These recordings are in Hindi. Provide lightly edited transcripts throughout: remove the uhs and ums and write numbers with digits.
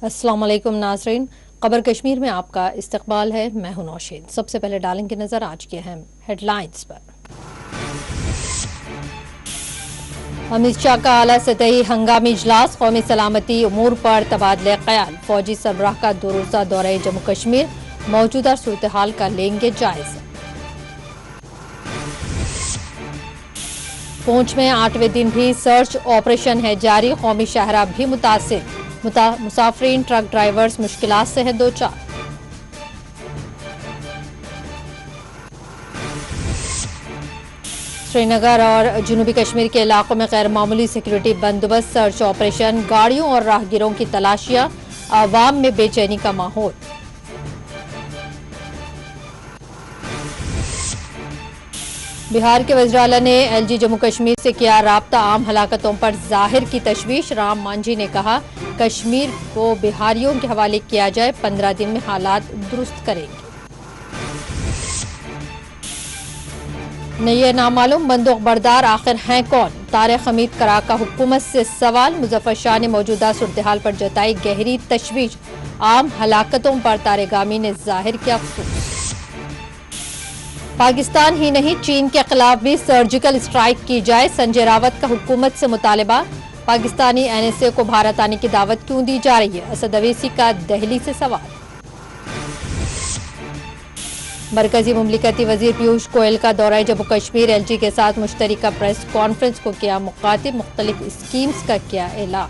अस्सलाम वालेकुम नाज़रीन, खबर कश्मीर में आपका इस्तकबाल है। मैं हूं नौशीन। सबसे पहले डालेंगे नजर आज के अहम हेडलाइंस पर। अमित शाह का आला सतही हंगामी इजलास, कौमी सलामती उमूर पर तबादले ख्याल। फौजी सरबराह का 2 रोज़ा दौरे जम्मू कश्मीर, मौजूदा सूरत हाल का लेंगे जायजा। पूंछ में 8वें दिन भी सर्च ऑपरेशन है जारी, कौमी शाहरा भी मुतासिर। मुसाफरीन ट्रक ड्राइवर्स मुश्किलात से है दो चार। श्रीनगर और जनूबी कश्मीर के इलाकों में गैर मामूली सिक्योरिटी बंदोबस्त, सर्च ऑपरेशन, गाड़ियों और राहगीरों की तलाशियां, आवाम में बेचैनी का माहौल। बिहार के वज़ीर आला ने एलजी जम्मू कश्मीर से किया राब्ता, आम हलाकतों पर जाहिर की तशवीश। राम मांझी ने कहा कश्मीर को बिहारियों के हवाले किया जाए, 15 दिन में हालात दुरुस्त करेंगे। ये नामालूम बंदूक बरदार आखिर हैं कौन? तारिक हमीद कराका हुकूमत से सवाल। मुजफ्फर शाह ने मौजूदा सूरत हाल पर जताई गहरी तशवीश। आम हलाकतों पर तारेगामी ने जाहिर किया अफसोस। पाकिस्तान ही नहीं, चीन के खिलाफ भी सर्जिकल स्ट्राइक की जाए, संजय रावत का हुकूमत से मुतालबा। पाकिस्तानी एनएसए को भारत आने की दावत क्यों दी जा रही है? असद अवैसी का दिल्ली से सवाल। मरकजी मुमलिकती वजीर पीयूष गोयल का दौरा जम्मू कश्मीर, एलजी के साथ मुश्तरका प्रेस कॉन्फ्रेंस को किया मुखातिब, मुख्तलिफ स्कीम्स का किया ऐलान।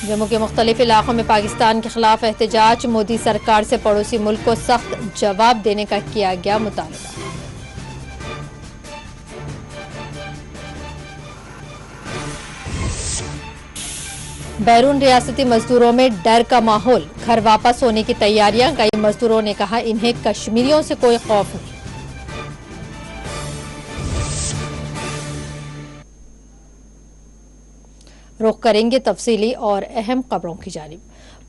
जम्मू के मुख्तलिफ इलाकों में पाकिस्तान के खिलाफ एहतजाज, मोदी सरकार से पड़ोसी मुल्क को सख्त जवाब देने का किया गया मुतालबा। बैरून रियासती मजदूरों में डर का माहौल, घर वापस होने की तैयारियां। कई मजदूरों ने कहा इन्हें कश्मीरियों से कोई खौफ नहीं। रुख करेंगे तफसीली और अहम खबरों की जानिब।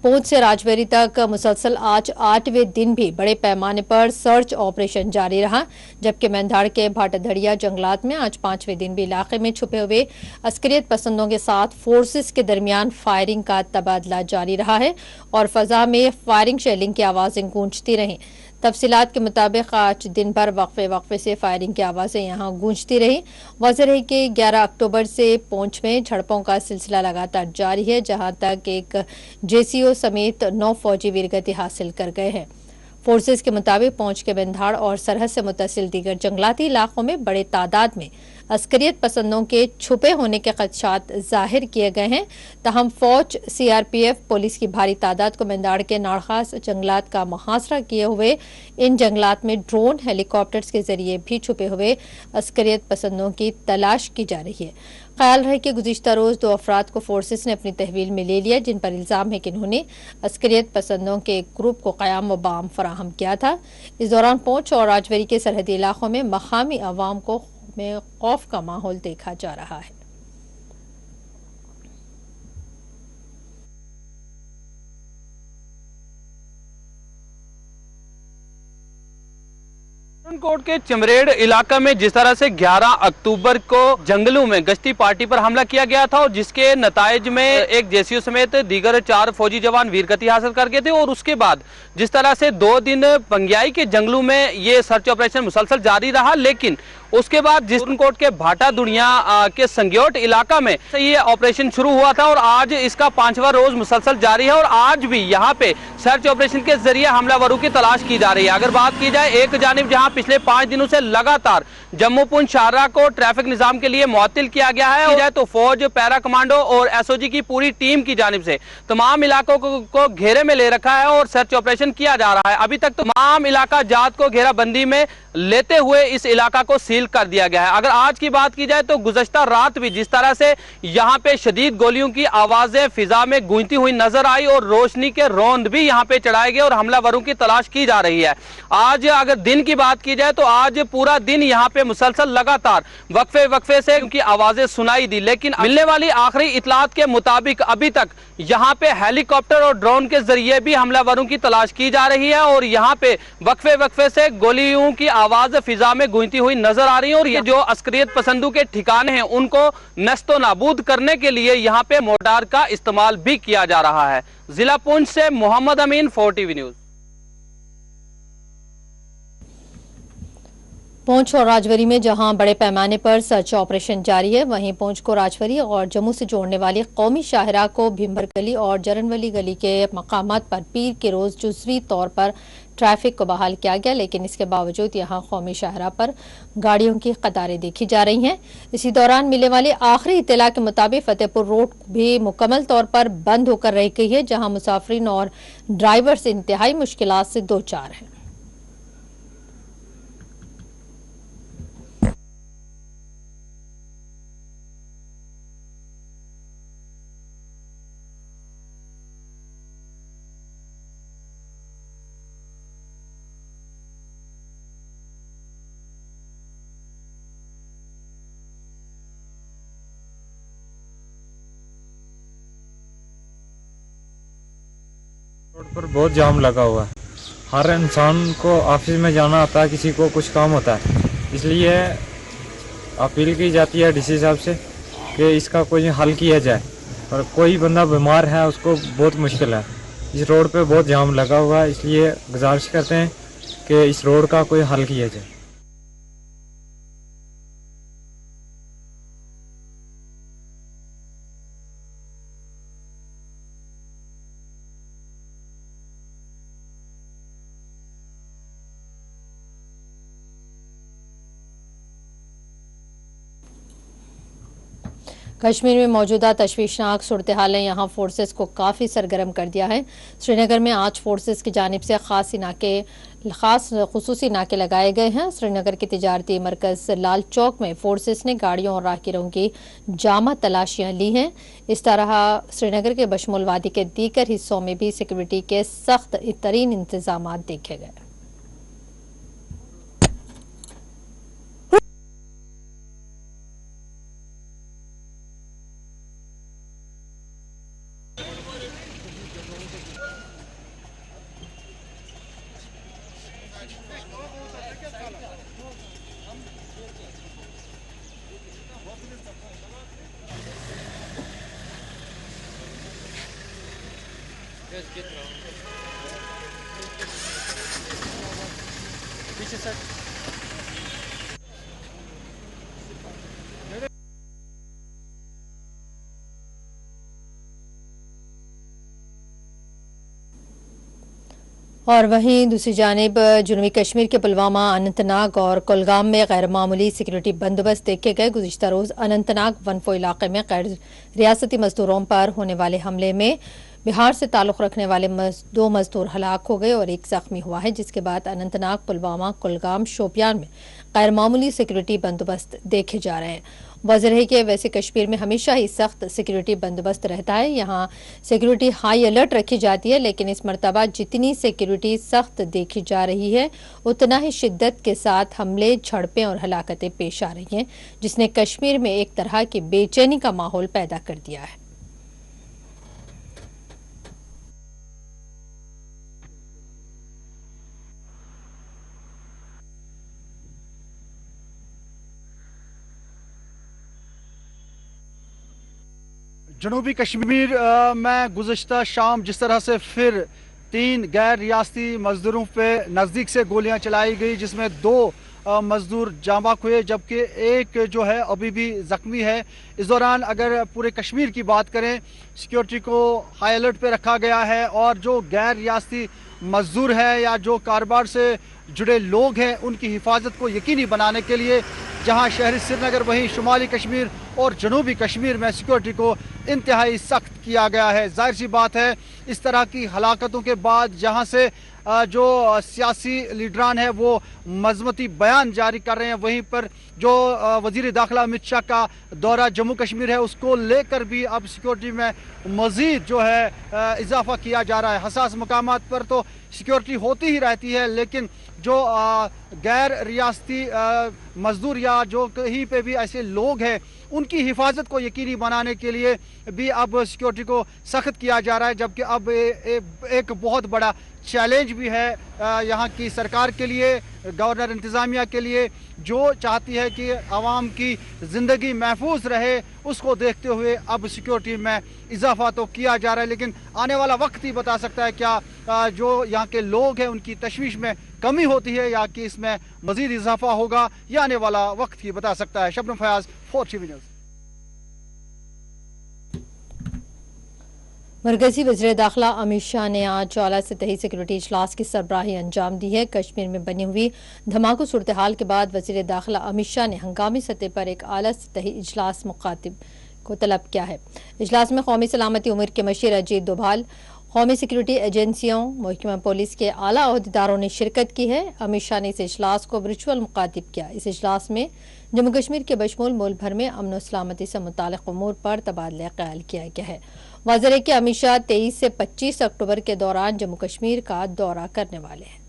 पूंछ से राजबरी तक मुसलसल आज 8वें दिन भी बड़े पैमाने पर सर्च ऑपरेशन जारी रहा, जबकि मेंधाड़ के भाटाधड़िया जंगलात में आज 5वें दिन भी इलाके में छुपे हुए अस्करियत पसंदों के साथ फोर्सेस के दरमियान फायरिंग का तबादला जारी रहा है और फजा में फायरिंग शेलिंग की आवाजें गूंजती रहीं। तफसीलात के मुताबिक आज दिन भर वक्फे से फायरिंग की आवाज़ें यहाँ गूंजती रही। वाज़ेह है कि 11 अक्टूबर से पूंछ में झड़पों का सिलसिला लगातार जारी है, जहाँ तक एक जेसीओ समेत 9 फौजी वीरगति हासिल कर गए हैं। फोर्सेस के मुताबिक पूंछ के मेंधाड़ और सरहद से मुतसिल दीगर जंगलाती इलाकों में बड़े तादाद में अस्करियत पसंदों के छुपे होने के खदशात जाहिर किए गए हैं। तहम फौज, सीआरपीएफ, पुलिस की भारी तादाद को मेंधाड़ के नारखास जंगलात का मुहासरा किए हुए इन जंगलात में ड्रोन, हेलीकॉप्टर्स के जरिए भी छुपे हुए अस्करियत पसंदों की तलाश की जा रही है। ख्याल रहे कि गुज़िश्ता रोज 2 अफराद को फोर्सेस ने अपनी तहवील में ले लिया, जिन पर इल्जाम है कि इन्होंने अस्करियत पसंदों के एक ग्रुप को क़याम व बाम फराहम किया था। इस दौरान पूंछ और राजौरी के सरहदी इलाकों में मकामी अवाम को में खौफ का माहौल देखा जा रहा है। कोट के चमरेड़ इलाका में जिस तरह से 11 अक्टूबर को जंगलों में गश्ती पार्टी पर हमला किया गया था और जिसके नताइज में एक जेसीओ समेत दीगर 4 फौजी जवान वीरगति हासिल कर गए थे, और उसके बाद जिस तरह से 2 दिन पंगियाई के जंगलों में ये सर्च ऑपरेशन मुसलसल जारी रहा, लेकिन उसके बाद जिसकोट के भाटाधुड़िया के संग्योट इलाका में ये ऑपरेशन शुरू हुआ था और आज इसका 5वां रोज मुसलसल जारी है और आज भी यहाँ पे सर्च ऑपरेशन के जरिए हमलावरों की तलाश की जा रही है। अगर बात की जाए, एक जानिब जहाँ पिछले 5 दिनों से लगातार जम्मू पुंछ शाहरा को ट्रैफिक निजाम के लिए मुअत्तिल किया गया है, तो फौज, पैरा कमांडो और एसओजी की पूरी टीम की जानिब से तमाम इलाकों को घेरे में ले रखा है और सर्च ऑपरेशन किया जा रहा है। अभी तक तमाम इलाका जात को घेराबंदी में लेते हुए इस इलाका को सील कर दिया गया है। अगर आज की बात की जाए तो गुज़श्ता रात भी जिस तरह से यहाँ पे शदीद गोलियों की आवाजें फिजा में गूंजती हुई नजर आई और रोशनी के रौंद भी यहाँ पे चढ़ाए गए और हमलावरों की तलाश की जा रही है। आज अगर दिन की बात की जाए तो आज पूरा दिन यहाँ पे मुसलसल लगातार वक्फे से उनकी आवाजें सुनाई दी, लेकिन मिलने वाली आखिरी इतलात के मुताबिक अभी तक यहाँ पे हेलीकॉप्टर और ड्रोन के जरिए भी हमलावरों की तलाश की जा रही है और यहाँ पे वक्फे से गोलियों की आवाज फिजा में गूंजती हुई नजर आ रही है। और ये जो अस्करियत पसंदों के ठिकाने हैं उनको नस्तो नाबूद करने के लिए यहाँ पे मोर्टार का इस्तेमाल भी किया जा रहा है। जिला पुंछ से मोहम्मद अमीन, 4TV न्यूज। पुंछ और राजौरी में जहां बड़े पैमाने पर सर्च ऑपरेशन जारी है, वहीं पुंछ को राजौरी और जम्मू से जोड़ने वाली कौमी शाहरा को भीमभर गली और जरनवली गली के मकामात पर पीर के रोज जुजवी तौर पर ट्रैफिक को बहाल किया गया, लेकिन इसके बावजूद यहां कौमी शाहरा पर गाड़ियों की कतारें देखी जा रही हैं। इसी दौरान मिलने वाली आखिरी इत्तला के मुताबिक फतेहपुर रोड भी मुकम्मल तौर पर बंद होकर रह गई है, जहां मुसाफिरीन और ड्राइवर्स इंतहाई मुश्किलात से दो चार हैं। रोड पर बहुत जाम लगा हुआ है। हर इंसान को ऑफिस में जाना होता है, किसी को कुछ काम होता है, इसलिए अपील की जाती है डीसी साहब से कि इसका कोई हल किया जाए। और कोई बंदा बीमार है उसको बहुत मुश्किल है। इस रोड पे बहुत जाम लगा हुआ है, इसलिए गुजारिश करते हैं कि इस रोड का कोई हल किया जाए। कश्मीर में मौजूदा तशवीशनाक सूरत हाल ने यहाँ फोर्सेस को काफ़ी सरगर्म कर दिया है। श्रीनगर में आज फोर्सेस की जानिब से खास खुसूसी नाके लगाए गए हैं। श्रीनगर के तिजारती मरकज लाल चौक में फोर्सेस ने गाड़ियों और राहगीरों की जामा तलाशियां ली हैं। इस तरह श्रीनगर के बशमुल वादी के दीगर हिस्सों में भी सिक्योरिटी के सख्त तरीन इंतजाम देखे गए। पीछे सर और वहीं दूसरी जानिब जनूबी कश्मीर के पुलवामा, अनंतनाग और कुलगाम में गैर मामूली सिक्योरिटी बंदोबस्त देखे गए। गुज़िश्ता रोज अनंतनाग वनफो इलाके में गैर रियासती मजदूरों पर होने वाले हमले में बिहार से ताल्लुक़ रखने वाले दो मजदूर हलाक हो गए और एक जख्मी हुआ है, जिसके बाद अनंतनाग, पुलवामा, कुलगाम, शोपियान में गैर मामूली सिक्योरिटी बंदोबस्त देखे जा रहे हैं। वजह है कि वैसे कश्मीर में हमेशा ही सख्त सिक्योरिटी बंदोबस्त रहता है, यहाँ सिक्योरिटी हाई अलर्ट रखी जाती है, लेकिन इस मरतबा जितनी सिक्योरिटी सख्त देखी जा रही है उतना ही शिद्दत के साथ हमले, झड़पें और हलाकतें पेश आ रही हैं, जिसने कश्मीर में एक तरह की बेचैनी का माहौल पैदा कर दिया है। जनूबी कश्मीर में गुज़श्ता शाम जिस तरह से फिर 3 गैर रियासती मजदूरों पे नज़दीक से गोलियां चलाई गई, जिसमें 2 मजदूर जाँ हुए जबकि एक जो है अभी भी ज़ख्मी है। इस दौरान अगर पूरे कश्मीर की बात करें, सिक्योरिटी को हाई अलर्ट पे रखा गया है और जो गैर रियासती मजदूर है या जो कारोबार से जुड़े लोग हैं उनकी हिफाजत को यकीनी बनाने के लिए जहां शहरी श्रीनगर वहीं शुमाली कश्मीर और जनूबी कश्मीर में सिक्योरिटी को इंतहाई सख्त किया गया है। जाहिर सी बात है इस तरह की हलाकतों के बाद जहां से जो सियासी लीडरान है वो मजमती बयान जारी कर रहे हैं, वहीं पर जो वजीर दाखिला अमित शाह का दौरा जम्मू कश्मीर है उसको लेकर भी अब सिक्योरिटी में मजीद जो है इजाफा किया जा रहा है। हसास मकामात पर तो सिक्योरिटी होती ही रहती है, लेकिन जो गैर रियासती मजदूर या जो कहीं पे भी ऐसे लोग हैं उनकी हिफाजत को यकीनी बनाने के लिए भी अब सिक्योरिटी को सख्त किया जा रहा है, जबकि अब एक बहुत बड़ा चैलेंज भी है यहाँ की सरकार के लिए, गवर्नर इंतज़ामिया के लिए, जो चाहती है कि आवाम की ज़िंदगी महफूज रहे। उसको देखते हुए अब सिक्योरिटी में इजाफा तो किया जा रहा है, लेकिन आने वाला वक्त ही बता सकता है क्या जो यहाँ के लोग हैं उनकी तशवीश में कमी होती है या कि इसमें मजीद इजाफा होगा। यह आने वाला वक्त ही बता सकता है। Shabnam Fayaz, 4TV news. मरकजी वज़ीर दाखिला अमित शाह ने आज आला सतही सिक्योरिटी इजलास की सरबराही अंजाम दी है। कश्मीर में बनी हुई धमाकू सूरत हाल के बाद वज़ीर दाखिला अमित शाह ने हंगामी सतह पर एक आला सतही इजलास मुखातिब को तलब किया है। इजलास में कौमी सलामती उमर के मशीर अजीत डोभाल, कौमी सिक्योरिटी एजेंसियों, महकमा पुलिस के आला अहदेदारों ने शिरकत की है। अमित शाह ने इस इजलास को वर्चुअल मुखातिब किया। इस इजलास में जम्मू कश्मीर के बशमूल मुल्क भर में अमन और सलामती से मुताल्लिक़ उमूर पर तबादला ख्याल किया गया है। वाज़ेह है कि अमित शाह 23 से 25 अक्टूबर के दौरान जम्मू कश्मीर का दौरा करने वाले हैं।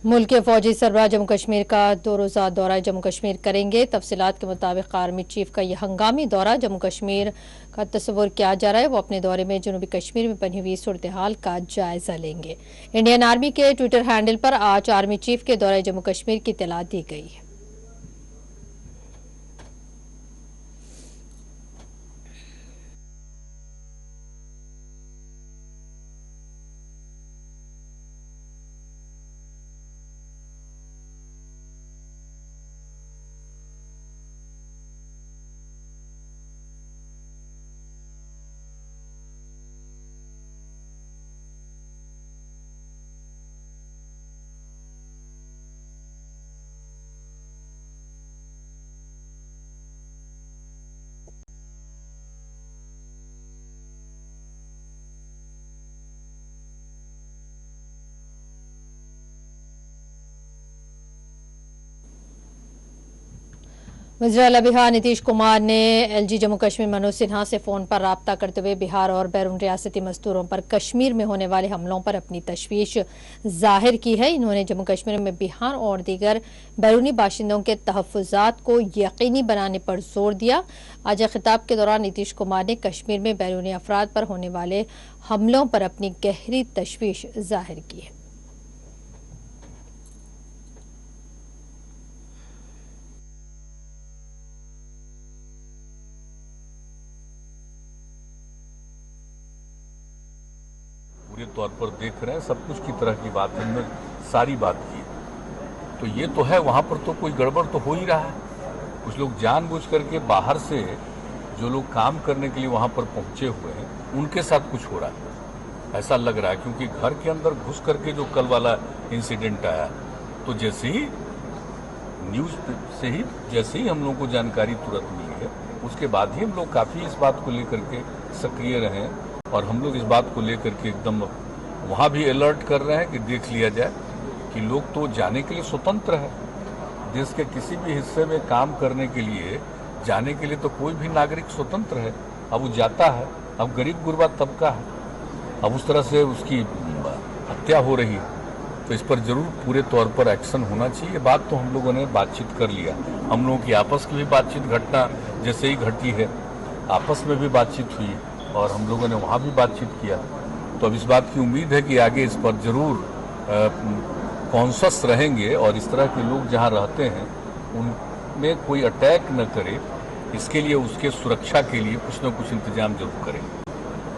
मुल्क के फौजी सरबराह जम्मू कश्मीर का 2 रोज़ा दौरा जम्मू कश्मीर करेंगे। तफसीलात के मुताबिक आर्मी चीफ का यह हंगामी दौरा जम्मू कश्मीर का तस्वुर किया जा रहा है। वो अपने दौरे में जनूबी कश्मीर में बनी हुई सूरत हाल का जायजा लेंगे। इंडियन आर्मी के ट्विटर हैंडल पर आज आर्मी चीफ के दौरे जम्मू कश्मीर की इत्तला दी गई है। वज़ीर आला बिहार नीतीश कुमार ने LG जम्मू कश्मीर मनोज सिन्हा से फोन पर राब्ता करते हुए बिहार और बैरून रियासती मजदूरों पर कश्मीर में होने वाले हमलों पर अपनी तशवीश जाहिर की है। इन्होंने जम्मू कश्मीर में बिहार और दीगर बैरूनी बाशिंदों के तहफ़्फ़ुज़ात को यकीनी बनाने पर जोर दिया। आज खिताब के दौरान नीतीश कुमार ने कश्मीर में बैरूनी अफराद पर होने वाले हमलों पर अपनी गहरी तशवीश जाहिर की है। पूरे तौर पर देख रहे हैं, सब कुछ की तरह की बात हमने सारी बात की। तो ये तो है, वहाँ पर तो कोई गड़बड़ तो हो ही रहा है। कुछ लोग जानबूझ करके बाहर से जो लोग काम करने के लिए वहाँ पर पहुँचे हुए हैं उनके साथ कुछ हो रहा है ऐसा लग रहा है, क्योंकि घर के अंदर घुस करके जो कल वाला इंसिडेंट आया, तो जैसे ही न्यूज़ से ही जैसे ही हम लोगों को जानकारी तुरंत मिली है, उसके बाद ही हम लोग काफ़ी इस बात को लेकर के सक्रिय रहे हैं और हम लोग इस बात को लेकर के एकदम वहाँ भी अलर्ट कर रहे हैं कि देख लिया जाए कि लोग तो जाने के लिए स्वतंत्र है। देश के किसी भी हिस्से में काम करने के लिए जाने के लिए तो कोई भी नागरिक स्वतंत्र है। अब वो जाता है, अब गरीब गुरबा तबका है, अब उस तरह से उसकी हत्या हो रही है, तो इस पर जरूर पूरे तौर पर एक्शन होना चाहिए। बात तो हम लोगों ने बातचीत कर लिया, हम लोगों की आपस की भी बातचीत घटना जैसे ही घटी है, आपस में भी बातचीत हुई और हम लोगों ने वहाँ भी बातचीत किया। तो अब इस बात की उम्मीद है कि आगे इस पर जरूर कॉन्शियस रहेंगे और इस तरह के लोग जहाँ रहते हैं उनमें कोई अटैक न करे, इसके लिए उसके सुरक्षा के लिए कुछ न कुछ इंतजाम जरूर करें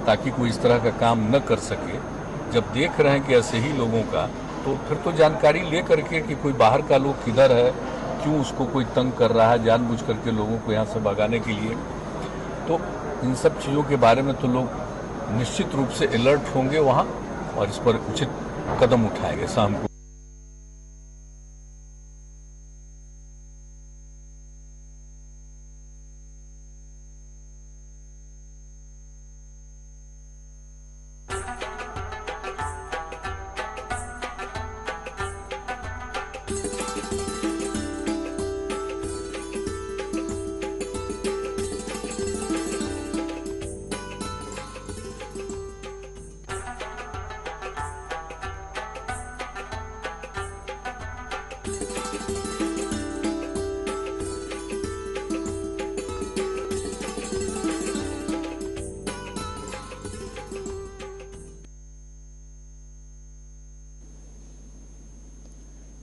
ताकि कोई इस तरह का काम न कर सके। जब देख रहे हैं कि ऐसे ही लोगों का, तो फिर तो जानकारी ले करके कि कोई बाहर का लोग किधर है, क्यों उसको कोई तंग कर रहा है जानबूझ करके लोगों को यहाँ से भगाने के लिए, तो इन सब चीज़ों के बारे में तो लोग निश्चित रूप से अलर्ट होंगे वहाँ और इस पर उचित कदम उठाएंगे शाम को।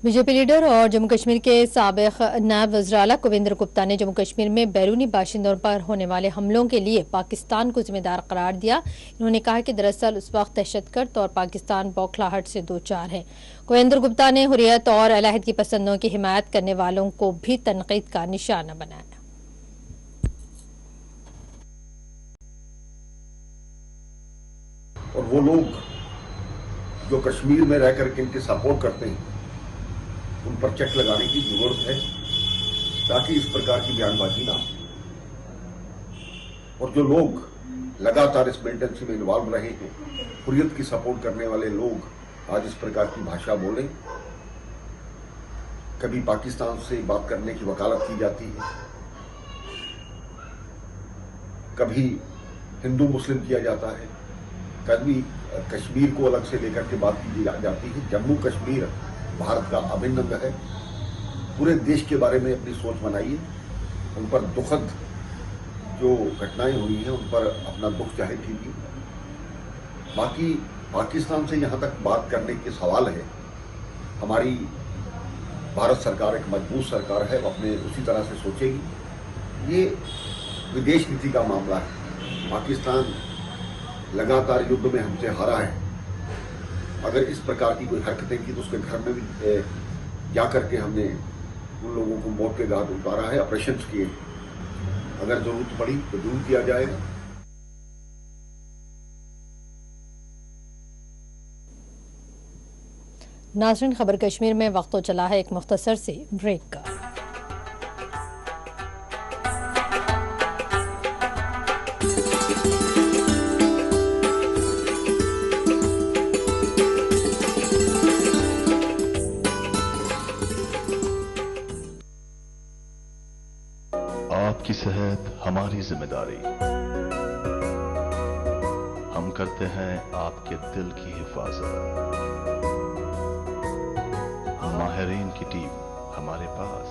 बीजेपी लीडर और जम्मू कश्मीर के साबिक नायब वज़ीर कुविंद्र गुप्ता ने जम्मू कश्मीर में बैरूनी बाशिंदों पर होने वाले हमलों के लिए पाकिस्तान को जिम्मेदार करार दिया। इन्होंने कहा कि दरअसल उस वक्त दहशतगर्द और पाकिस्तान बौखलाहट से दो चार है। कुविंद्र गुप्ता ने हुर्रियत और अलहदगी पसंदों की हिमायत करने वालों को भी तनकीद का निशाना बनाया। और वो लोग जो कश्मीर में रह करके इनके सपोर्ट करते हैं उन पर चेक लगाने की जरूरत है ताकि इस प्रकार की बयानबाजी ना हो। और जो लोग लगातार इस मिलिटेंसी में इन्वॉल्व रहे हैं, हुर्रियत की सपोर्ट करने वाले लोग आज इस प्रकार की भाषा बोलें, कभी पाकिस्तान से बात करने की वकालत की जाती है, कभी हिंदू मुस्लिम किया जाता है, कभी कश्मीर को अलग से लेकर के बात की जाती है। जम्मू कश्मीर भारत का अभिन्न अंग है। पूरे देश के बारे में अपनी सोच बनाइए। उन पर दुखद जो घटनाएं हुई हैं उन पर अपना दुख जाहिर कीजिए। बाकी पाकिस्तान से यहाँ तक बात करने के सवाल है, हमारी भारत सरकार एक मजबूत सरकार है, वो अपने उसी तरह से सोचेगी। ये विदेश नीति का मामला है। पाकिस्तान लगातार युद्ध में हमसे हारा है। अगर इस प्रकार की कोई हरकतें की तो उसके घर में भी जा करके हमने उन लोगों को मौत के घाट उतारा है, ऑपरेशन किए। अगर जरूरत पड़ी तो दूर किया जाएगा। नाज़रीन, खबर कश्मीर में वक्त तो चला है एक मुख्तसर से ब्रेक का। आपकी सेहत हमारी जिम्मेदारी। हम करते हैं आपके दिल की हिफाजत। माहिरीन की टीम हमारे पास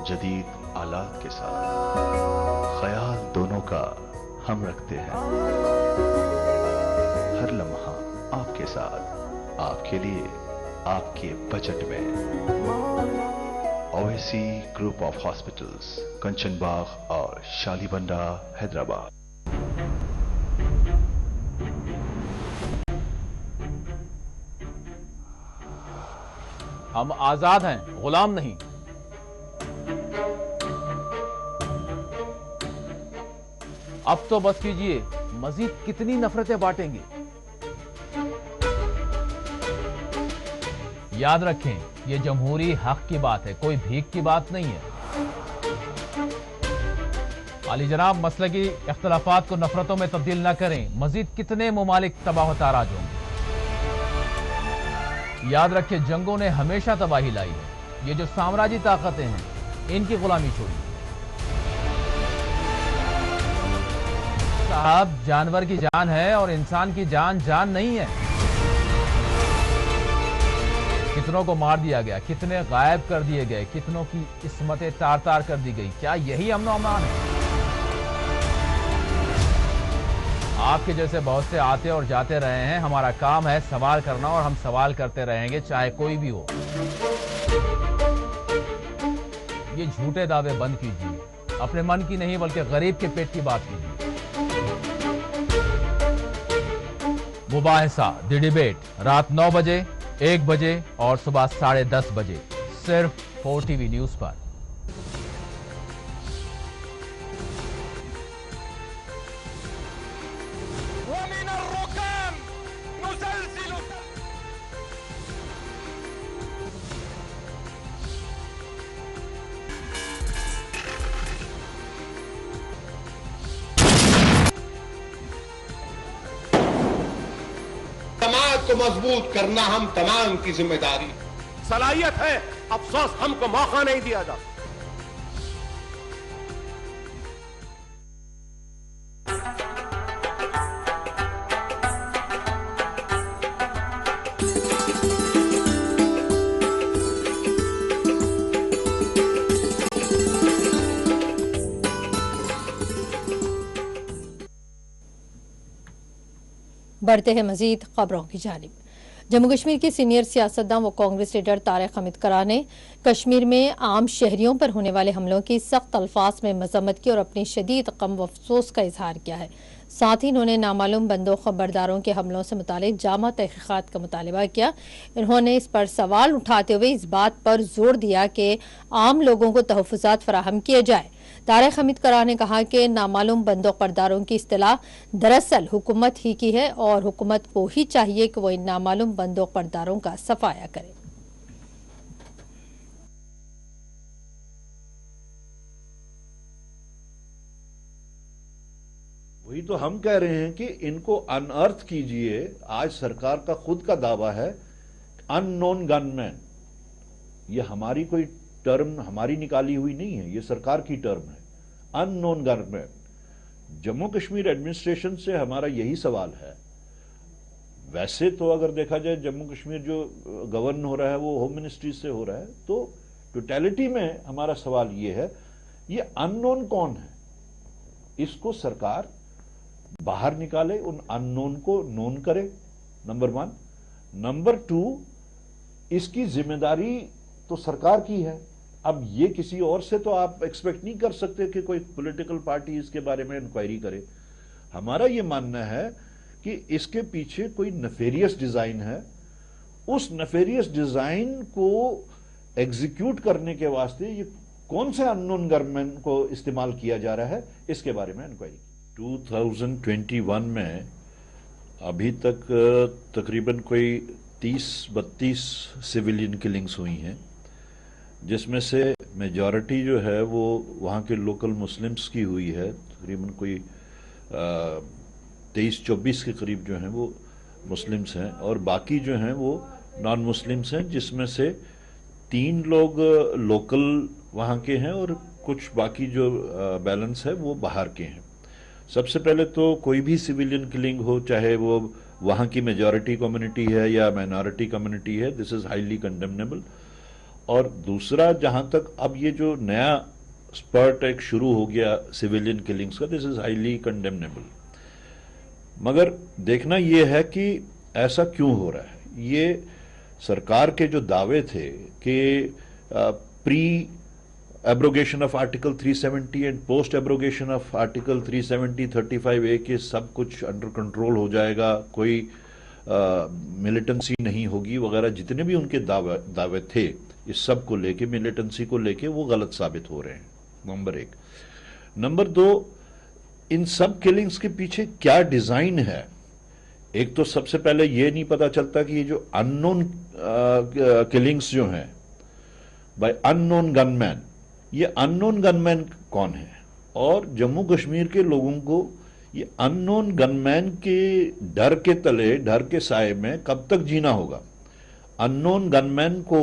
जदीद आलात के साथ। ख्याल दोनों का हम रखते हैं। हर लम्हा आपके साथ, आपके लिए, आपके बजट में। Owaisi group of hospitals, Kanchanbagh और शालीबंडा, हैदराबाद। हम आजाद हैं, गुलाम नहीं। अब तो बस कीजिए, मजीद कितनी नफरतें बांटेंगे। याद रखें, ये जमहूरी हक की बात है, कोई भीख की बात नहीं है। आली जनाब, मसले की इख्तलाफात को नफरतों में तब्दील न करें। मजीद कितने मुमालिक तबाह ताराज होंगे। याद रखें, जंगों ने हमेशा तबाही लाई है। ये जो साम्राज्यी ताकतें हैं, इनकी गुलामी छोड़िए। साहब, जानवर की जान है और इंसान की जान जान नहीं है। कितनों को मार दिया गया, कितने गायब कर दिए गए, कितनों की इस्मतें तार तार कर दी गई। क्या यही अमन-ओ-अमान है? आपके जैसे बहुत से आते और जाते रहे हैं। हमारा काम है सवाल करना और हम सवाल करते रहेंगे, चाहे कोई भी हो। ये झूठे दावे बंद कीजिए, अपने मन की नहीं बल्कि गरीब के पेट की बात कीजिए। मुबाहिसा द डिबेट रात 9 बजे, 1 बजे और सुबह 10:30 बजे सिर्फ 4TV न्यूज पर। समाज को मजबूत करना हम तमाम की जिम्मेदारी। सलाहियत है, अफसोस हमको मौका नहीं दिया जाता। बढ़ते हैं मजीद खबरों की जानिब। जम्मू कश्मीर के सीनियर सियासतदान व कांग्रेस लीडर तारिक हमीद करा ने कश्मीर में आम शहरियों पर होने वाले हमलों की सख्त अल्फाज में मजम्मत की और अपनी शदीद गम व अफसोस का इजहार किया है। साथ ही इन्होंने नामालूम बंदूक खबरदारों के हमलों से मुतालिक जामा तहकीकात का मुतालबा किया। इन्होंने इस पर सवाल उठाते हुए इस बात पर जोर दिया कि आम लोगों को तहफ़्फ़ुज़ात फराहम किए जाए। तारिक हमीद करा ने कहा कि नामालूम बंदूक बरदारों की इस्तिलाह दरअसल हुकूमत ही की है और हुकूमत को ही चाहिए कि वो इन नामालूम बंदूक बरदारों का सफाया करे। वही तो हम कह रहे हैं कि इनको अनअर्थ कीजिए। आज सरकार का खुद का दावा है अननोन गनमैन। ये हमारी कोई टर्म हमारी निकाली हुई नहीं है, ये सरकार की टर्म है, unknown gunman. Jammu Kashmir administration से हमारा यही सवाल है। वैसे तो अगर देखा जाए जम्मू कश्मीर जो गवर्न हो रहा है वो होम मिनिस्ट्री से हो रहा है, तो टोटलिटी में हमारा सवाल ये है, ये अननोन कौन है? इसको सरकार बाहर निकाले, उन अननोन को नोन करे, नंबर 1। नंबर 2, इसकी जिम्मेदारी तो सरकार की है। अब ये किसी और से तो आप एक्सपेक्ट नहीं कर सकते कि कोई पॉलिटिकल पार्टी इसके बारे में इंक्वायरी करे। हमारा ये मानना है कि इसके पीछे कोई नेफेरियस डिजाइन है। उस नेफेरियस डिजाइन को एग्जीक्यूट करने के वास्ते ये कौन से अननोन गवर्नमेंट को इस्तेमाल किया जा रहा है, इसके बारे में इंक्वायरी। 2021 में अभी तक तकरीबन कोई 30-32 सिविलियन किलिंग्स हुई हैं, जिसमें से मेजॉरिटी जो है वो वहाँ के लोकल मुस्लिम्स की हुई है। तकरीबन कोई 23-24 के करीब जो हैं वो मुस्लिम्स हैं और बाकी जो हैं वो नॉन मुस्लिम्स हैं, जिसमें से 3 लोग लोकल वहाँ के हैं और कुछ बाकी जो बैलेंस है वो बाहर के हैं। सबसे पहले तो कोई भी सिविलियन किलिंग हो, चाहे वो वहाँ की मेजॉरिटी कम्युनिटी है या माइनॉरिटी कम्युनिटी है, दिस इज़ हाईली कंडेमनेबल। और दूसरा, जहाँ तक अब ये जो नया स्पर्ट एक शुरू हो गया सिविलियन किलिंग्स का, दिस इज़ हाईली कंडेमनेबल। मगर देखना ये है कि ऐसा क्यों हो रहा है। ये सरकार के जो दावे थे कि pre abrogation of article 370 and post abrogation of article 370 35A के सब कुछ अंडर कंट्रोल हो जाएगा, कोई मिलिटेंसी नहीं होगी वगैरह, जितने भी उनके दावे थे इस सब को लेके, मिलिटेंसी को लेके, वो गलत साबित हो रहे हैं, नंबर 1। नंबर 2, इन सब किलिंग्स के पीछे क्या डिजाइन है। एक तो सबसे पहले ये नहीं पता चलता कि ये जो अननोन किलिंग्स जो हैं बाय अननोन गनमैन, ये अननोन गनमैन कौन है और जम्मू कश्मीर के लोगों को ये अननोन गनमैन के डर के तले, डर के साए में कब तक जीना होगा। अननोन गनमैन को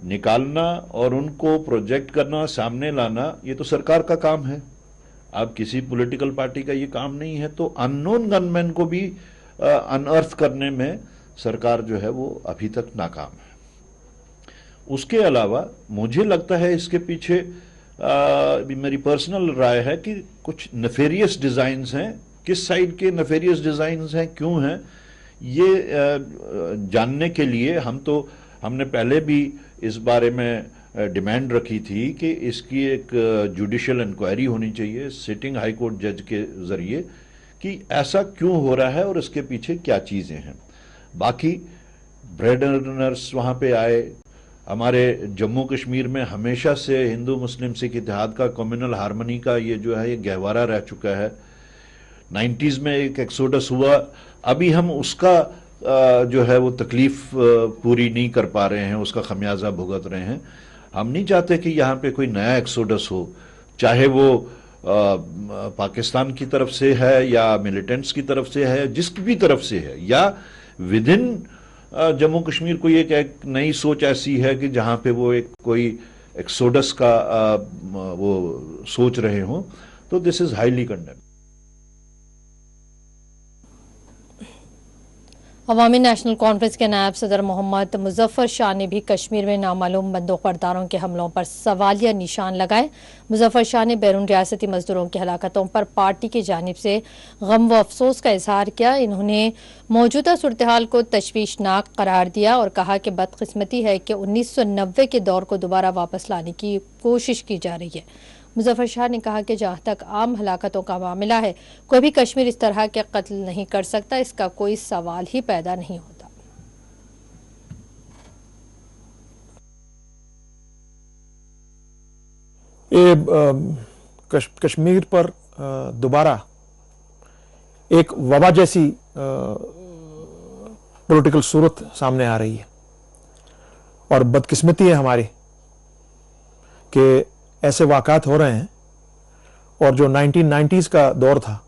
निकालना और उनको प्रोजेक्ट करना, सामने लाना, ये तो सरकार का काम है। अब किसी पॉलिटिकल पार्टी का ये काम नहीं है। तो अननोन गनमैन को भी अनअर्थ करने में सरकार जो है वो अभी तक नाकाम है। उसके अलावा मुझे लगता है इसके पीछे मेरी पर्सनल राय है कि कुछ नेफेरियस डिजाइन्स हैं किस साइड के नफेरियस डिजाइन्स हैं, क्यों हैं, ये जानने के लिए हमने पहले भी इस बारे में डिमांड रखी थी कि इसकी एक जुडिशियल इंक्वायरी होनी चाहिए सिटिंग हाई कोर्ट जज के जरिए कि ऐसा क्यों हो रहा है और इसके पीछे क्या चीजें हैं। बाकी ब्रेड अर्नर्स वहां पे आए। हमारे जम्मू कश्मीर में हमेशा से हिंदू मुस्लिम सिख इत्तेहाद का, कम्युनल हार्मनी का ये जो है ये गहवारा रह चुका है। 90s में एक एक्सोडस हुआ, अभी हम उसका जो है वो तकलीफ पूरी नहीं कर पा रहे हैं, उसका खमियाजा भुगत रहे हैं। हम नहीं चाहते कि यहाँ पे कोई नया एक्सोडस हो, चाहे वो पाकिस्तान की तरफ से है या मिलिटेंट्स की तरफ से है, जिसकी भी तरफ से है, या विद इन जम्मू कश्मीर कोई एक नई सोच ऐसी है कि जहां पे वो एक कोई एक्सोडस का वो सोच रहे हों, तो this is highly condemned. Awami national conference के नायब सदर मोहम्मद मुजफ्फर शाह ने भी कश्मीर में नामालूम बंदूकबरदारों के हमलों पर सवालिया निशान लगाए। मुजफ्फर शाह ने बैरून रियासती मजदूरों की हलाकतों पर पार्टी की जानिब से गम व अफसोस का इजहार किया। इन्होंने मौजूदा सूरत हाल को तशवीशनाक करार दिया और कहा कि बदकिस्मती है कि 1990 के दौर को दोबारा वापस लाने की कोशिश की जा रही है। मुजफ्फर शाह ने कहा कि जहां तक आम हलाकतों का मामला है, कोई भी कश्मीर इस तरह के कत्ल नहीं कर सकता, इसका कोई सवाल ही पैदा नहीं होता। कश्मीर पर दोबारा एक वबा जैसी पॉलिटिकल सूरत सामने आ रही है और बदकिस्मती है हमारी कि ऐसे वाक़ात हो रहे हैं और जो 1990s का दौर था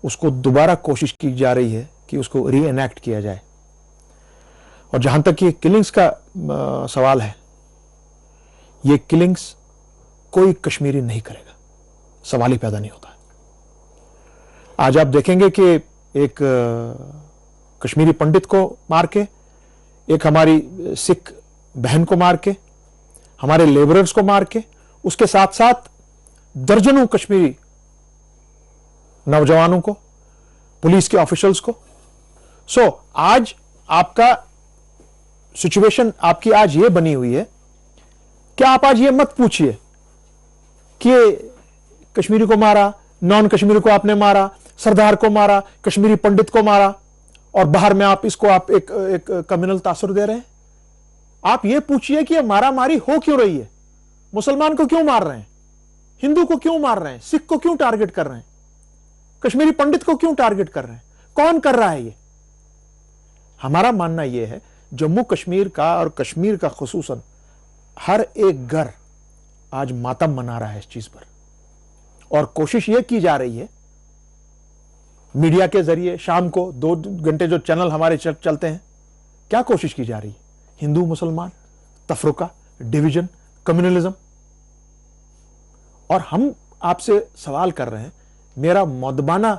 उसको दोबारा कोशिश की जा रही है कि उसको री एनैक्ट किया जाए। और जहां तक ये किलिंग्स का सवाल है, ये किलिंग्स कोई कश्मीरी नहीं करेगा, सवाल ही पैदा नहीं होता है। आज आप देखेंगे कि एक कश्मीरी पंडित को मार के, एक हमारी सिख बहन को मार के, हमारे लेबरर्स को मार के, उसके साथ साथ दर्जनों कश्मीरी नौजवानों को, पुलिस के ऑफिशियल्स को। आज आपका सिचुएशन आपकी आज ये बनी हुई है कि आप आज ये मत पूछिए कि कश्मीरी को मारा, नॉन कश्मीरी को आपने मारा, सरदार को मारा, कश्मीरी पंडित को मारा और बाहर में आप इसको आप एक कम्युनल तासुर दे रहे हैं। आप ये पूछिए कि ये मारामारी हो क्यों रही है, मुसलमान को क्यों मार रहे हैं, हिंदू को क्यों मार रहे हैं, सिख को क्यों टारगेट कर रहे हैं, कश्मीरी पंडित को क्यों टारगेट कर रहे हैं, कौन कर रहा है ये। हमारा मानना यह है जम्मू कश्मीर का और कश्मीर का खुसूसन हर एक घर आज मातम मना रहा है इस चीज पर, और कोशिश यह की जा रही है मीडिया के जरिए, शाम को 2 घंटे जो चैनल हमारे चलते हैं, क्या कोशिश की जा रही है, हिंदू मुसलमान, तफरुका, डिवीजन, कम्युनलिज्म। और हम आपसे सवाल कर रहे हैं, मेरा मौदबाना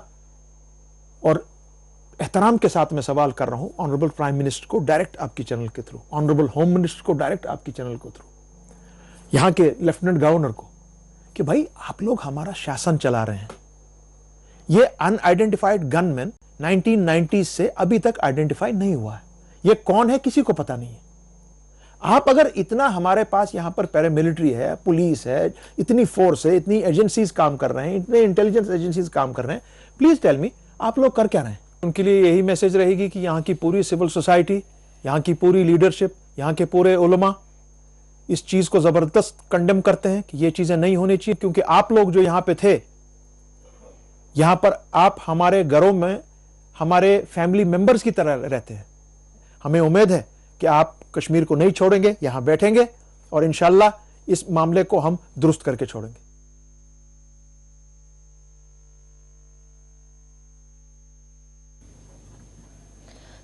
और एहतराम के साथ मैं सवाल कर रहा हूं ऑनरेबल प्राइम मिनिस्टर को डायरेक्ट आपकी चैनल के थ्रू, ऑनरेबल होम मिनिस्टर को डायरेक्ट आपकी चैनल के थ्रू, यहां के लेफ्टिनेंट गवर्नर को, कि भाई आप लोग हमारा शासन चला रहे हैं। ये अनआइडेंटिफाइड गनमैन 1990s से अभी तक आइडेंटिफाई नहीं हुआ है, ये कौन है किसी को पता नहीं है। आप अगर इतना हमारे पास यहां पर पैरामिलिट्री है, पुलिस है, इतनी फोर्स है, इतनी एजेंसीज काम कर रहे हैं, इतने इंटेलिजेंस एजेंसीज काम कर रहे हैं, प्लीज टेल मी आप लोग कर क्या रहे हैं। उनके लिए यही मैसेज रहेगी कि यहाँ की पूरी सिविल सोसाइटी, यहाँ की पूरी लीडरशिप, यहाँ के पूरे उलमा इस चीज को जबरदस्त कंडेम करते हैं कि ये चीजें नहीं होनी चाहिए, क्योंकि आप लोग जो यहाँ पे थे, यहां पर आप हमारे घरों में हमारे फैमिली मेंबर्स की तरह रहते हैं। हमें उम्मीद है कि आप कश्मीर को नहीं छोड़ेंगे, यहां बैठेंगे और इंशाल्लाह इस मामले को हम दुरुस्त करके छोड़ेंगे।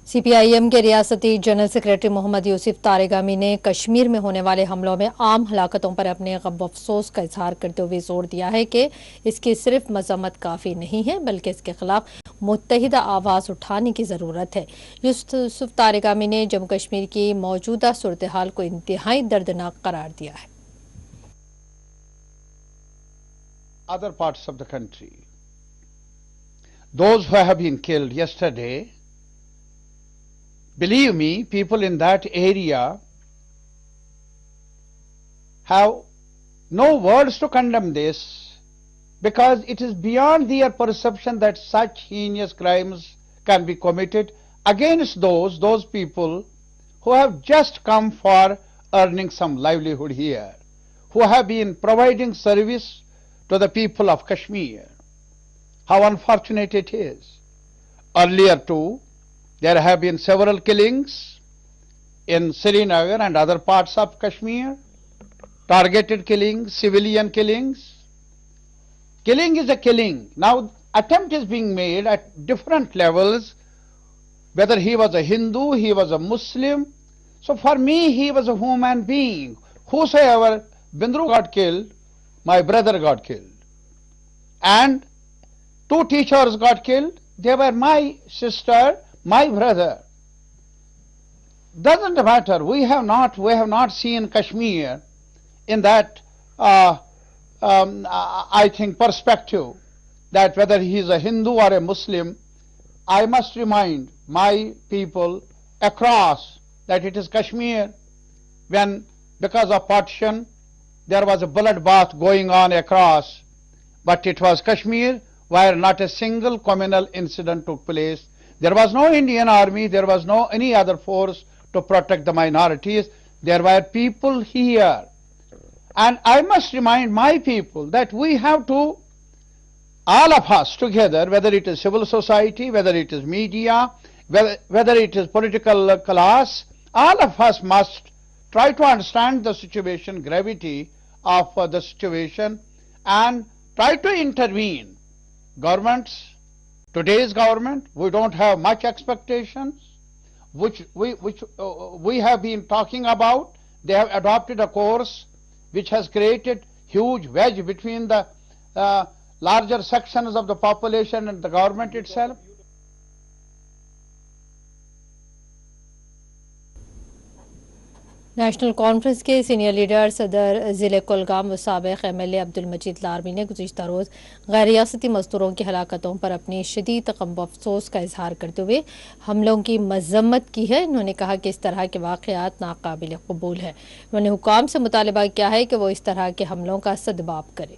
सीपीआईएम के रियासती जनरल सेक्रेटरी मोहम्मद यूसुफ तारेगामी ने कश्मीर में होने वाले हमलों में आम हलाकतों पर अपने गम अफसोस का इजहार करते हुए जोर दिया है कि इसकी सिर्फ मजम्मत काफ़ी नहीं है, बल्कि इसके खिलाफ मुत्तहिदा आवाज़ उठाने की ज़रूरत है। यूसुफ तारेगामी ने जम्मू कश्मीर की मौजूदा सूरत हाल को इंतहाई दर्दनाक करार दिया है। Other parts of the country, those who have been killed yesterday, believe me, people in that area have no words to condemn this, because it is beyond their perception that such heinous crimes can be committed against those people who have just come for earning some livelihood here, who have been providing service to the people of Kashmir. How unfortunate it is. Earlier too, there have been several killings in Srinagar and other parts of Kashmir, targeted killings, civilian killings. Killing is a killing. Now, attempt is being made at different levels, whether he was a Hindu, he was a Muslim. So for me, he was a human being. Whosoever Bindru got killed, my brother got killed. And 2 teachers got killed, they were my sister, my brother. Doesn't matter, we have not seen Kashmir in that, I think, perspective, that whether he is a Hindu or a Muslim. I must remind my people across that it is Kashmir, when because of partition there was a bloodbath going on across, but it was Kashmir where not a single communal incident took place. There was no Indian army, there was no any other force to protect the minorities. There were people here. And I must remind my people that we have to, all of us together, whether it is civil society, whether it is media, whether it is political class, all of us must try to understand the situation, gravity of the situation, and try to intervene. Governments, today's government, we don't have much expectations, which we have been talking about. They have adopted a course which has created huge wedge between the larger sections of the population and the government itself. National conference के सीनियर लीडर सदर ज़िले कुलगाम व साबिक़ MLA अब्दुल मजीद लारमी ने गुज़िश्ता रोज़ गैर रियासती मज़दूरों की हलाकतों पर अपनी शदीद गम व अफसोस का इजहार करते हुए हमलों की मज़म्मत की है। उन्होंने कहा कि इस तरह के वाक़यात नाकाबिल कबूल है। उन्होंने हुकाम से मुतालबा किया है कि वो इस तरह के हमलों का सदबाब करें।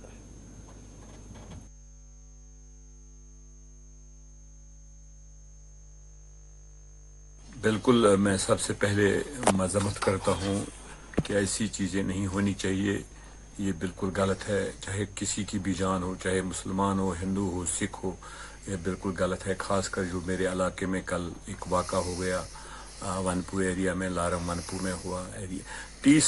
बिल्कुल, मैं सबसे पहले मजम्मत करता हूँ कि ऐसी चीज़ें नहीं होनी चाहिए। ये बिल्कुल गलत है, चाहे किसी की भी जान हो, चाहे मुसलमान हो, हिंदू हो, सिख हो, ये बिल्कुल गलत है। ख़ासकर जो मेरे इलाके में कल एक वाक़ा हो गया, वनपुर एरिया में, लारम वनपुर में हुआ एरिया। 30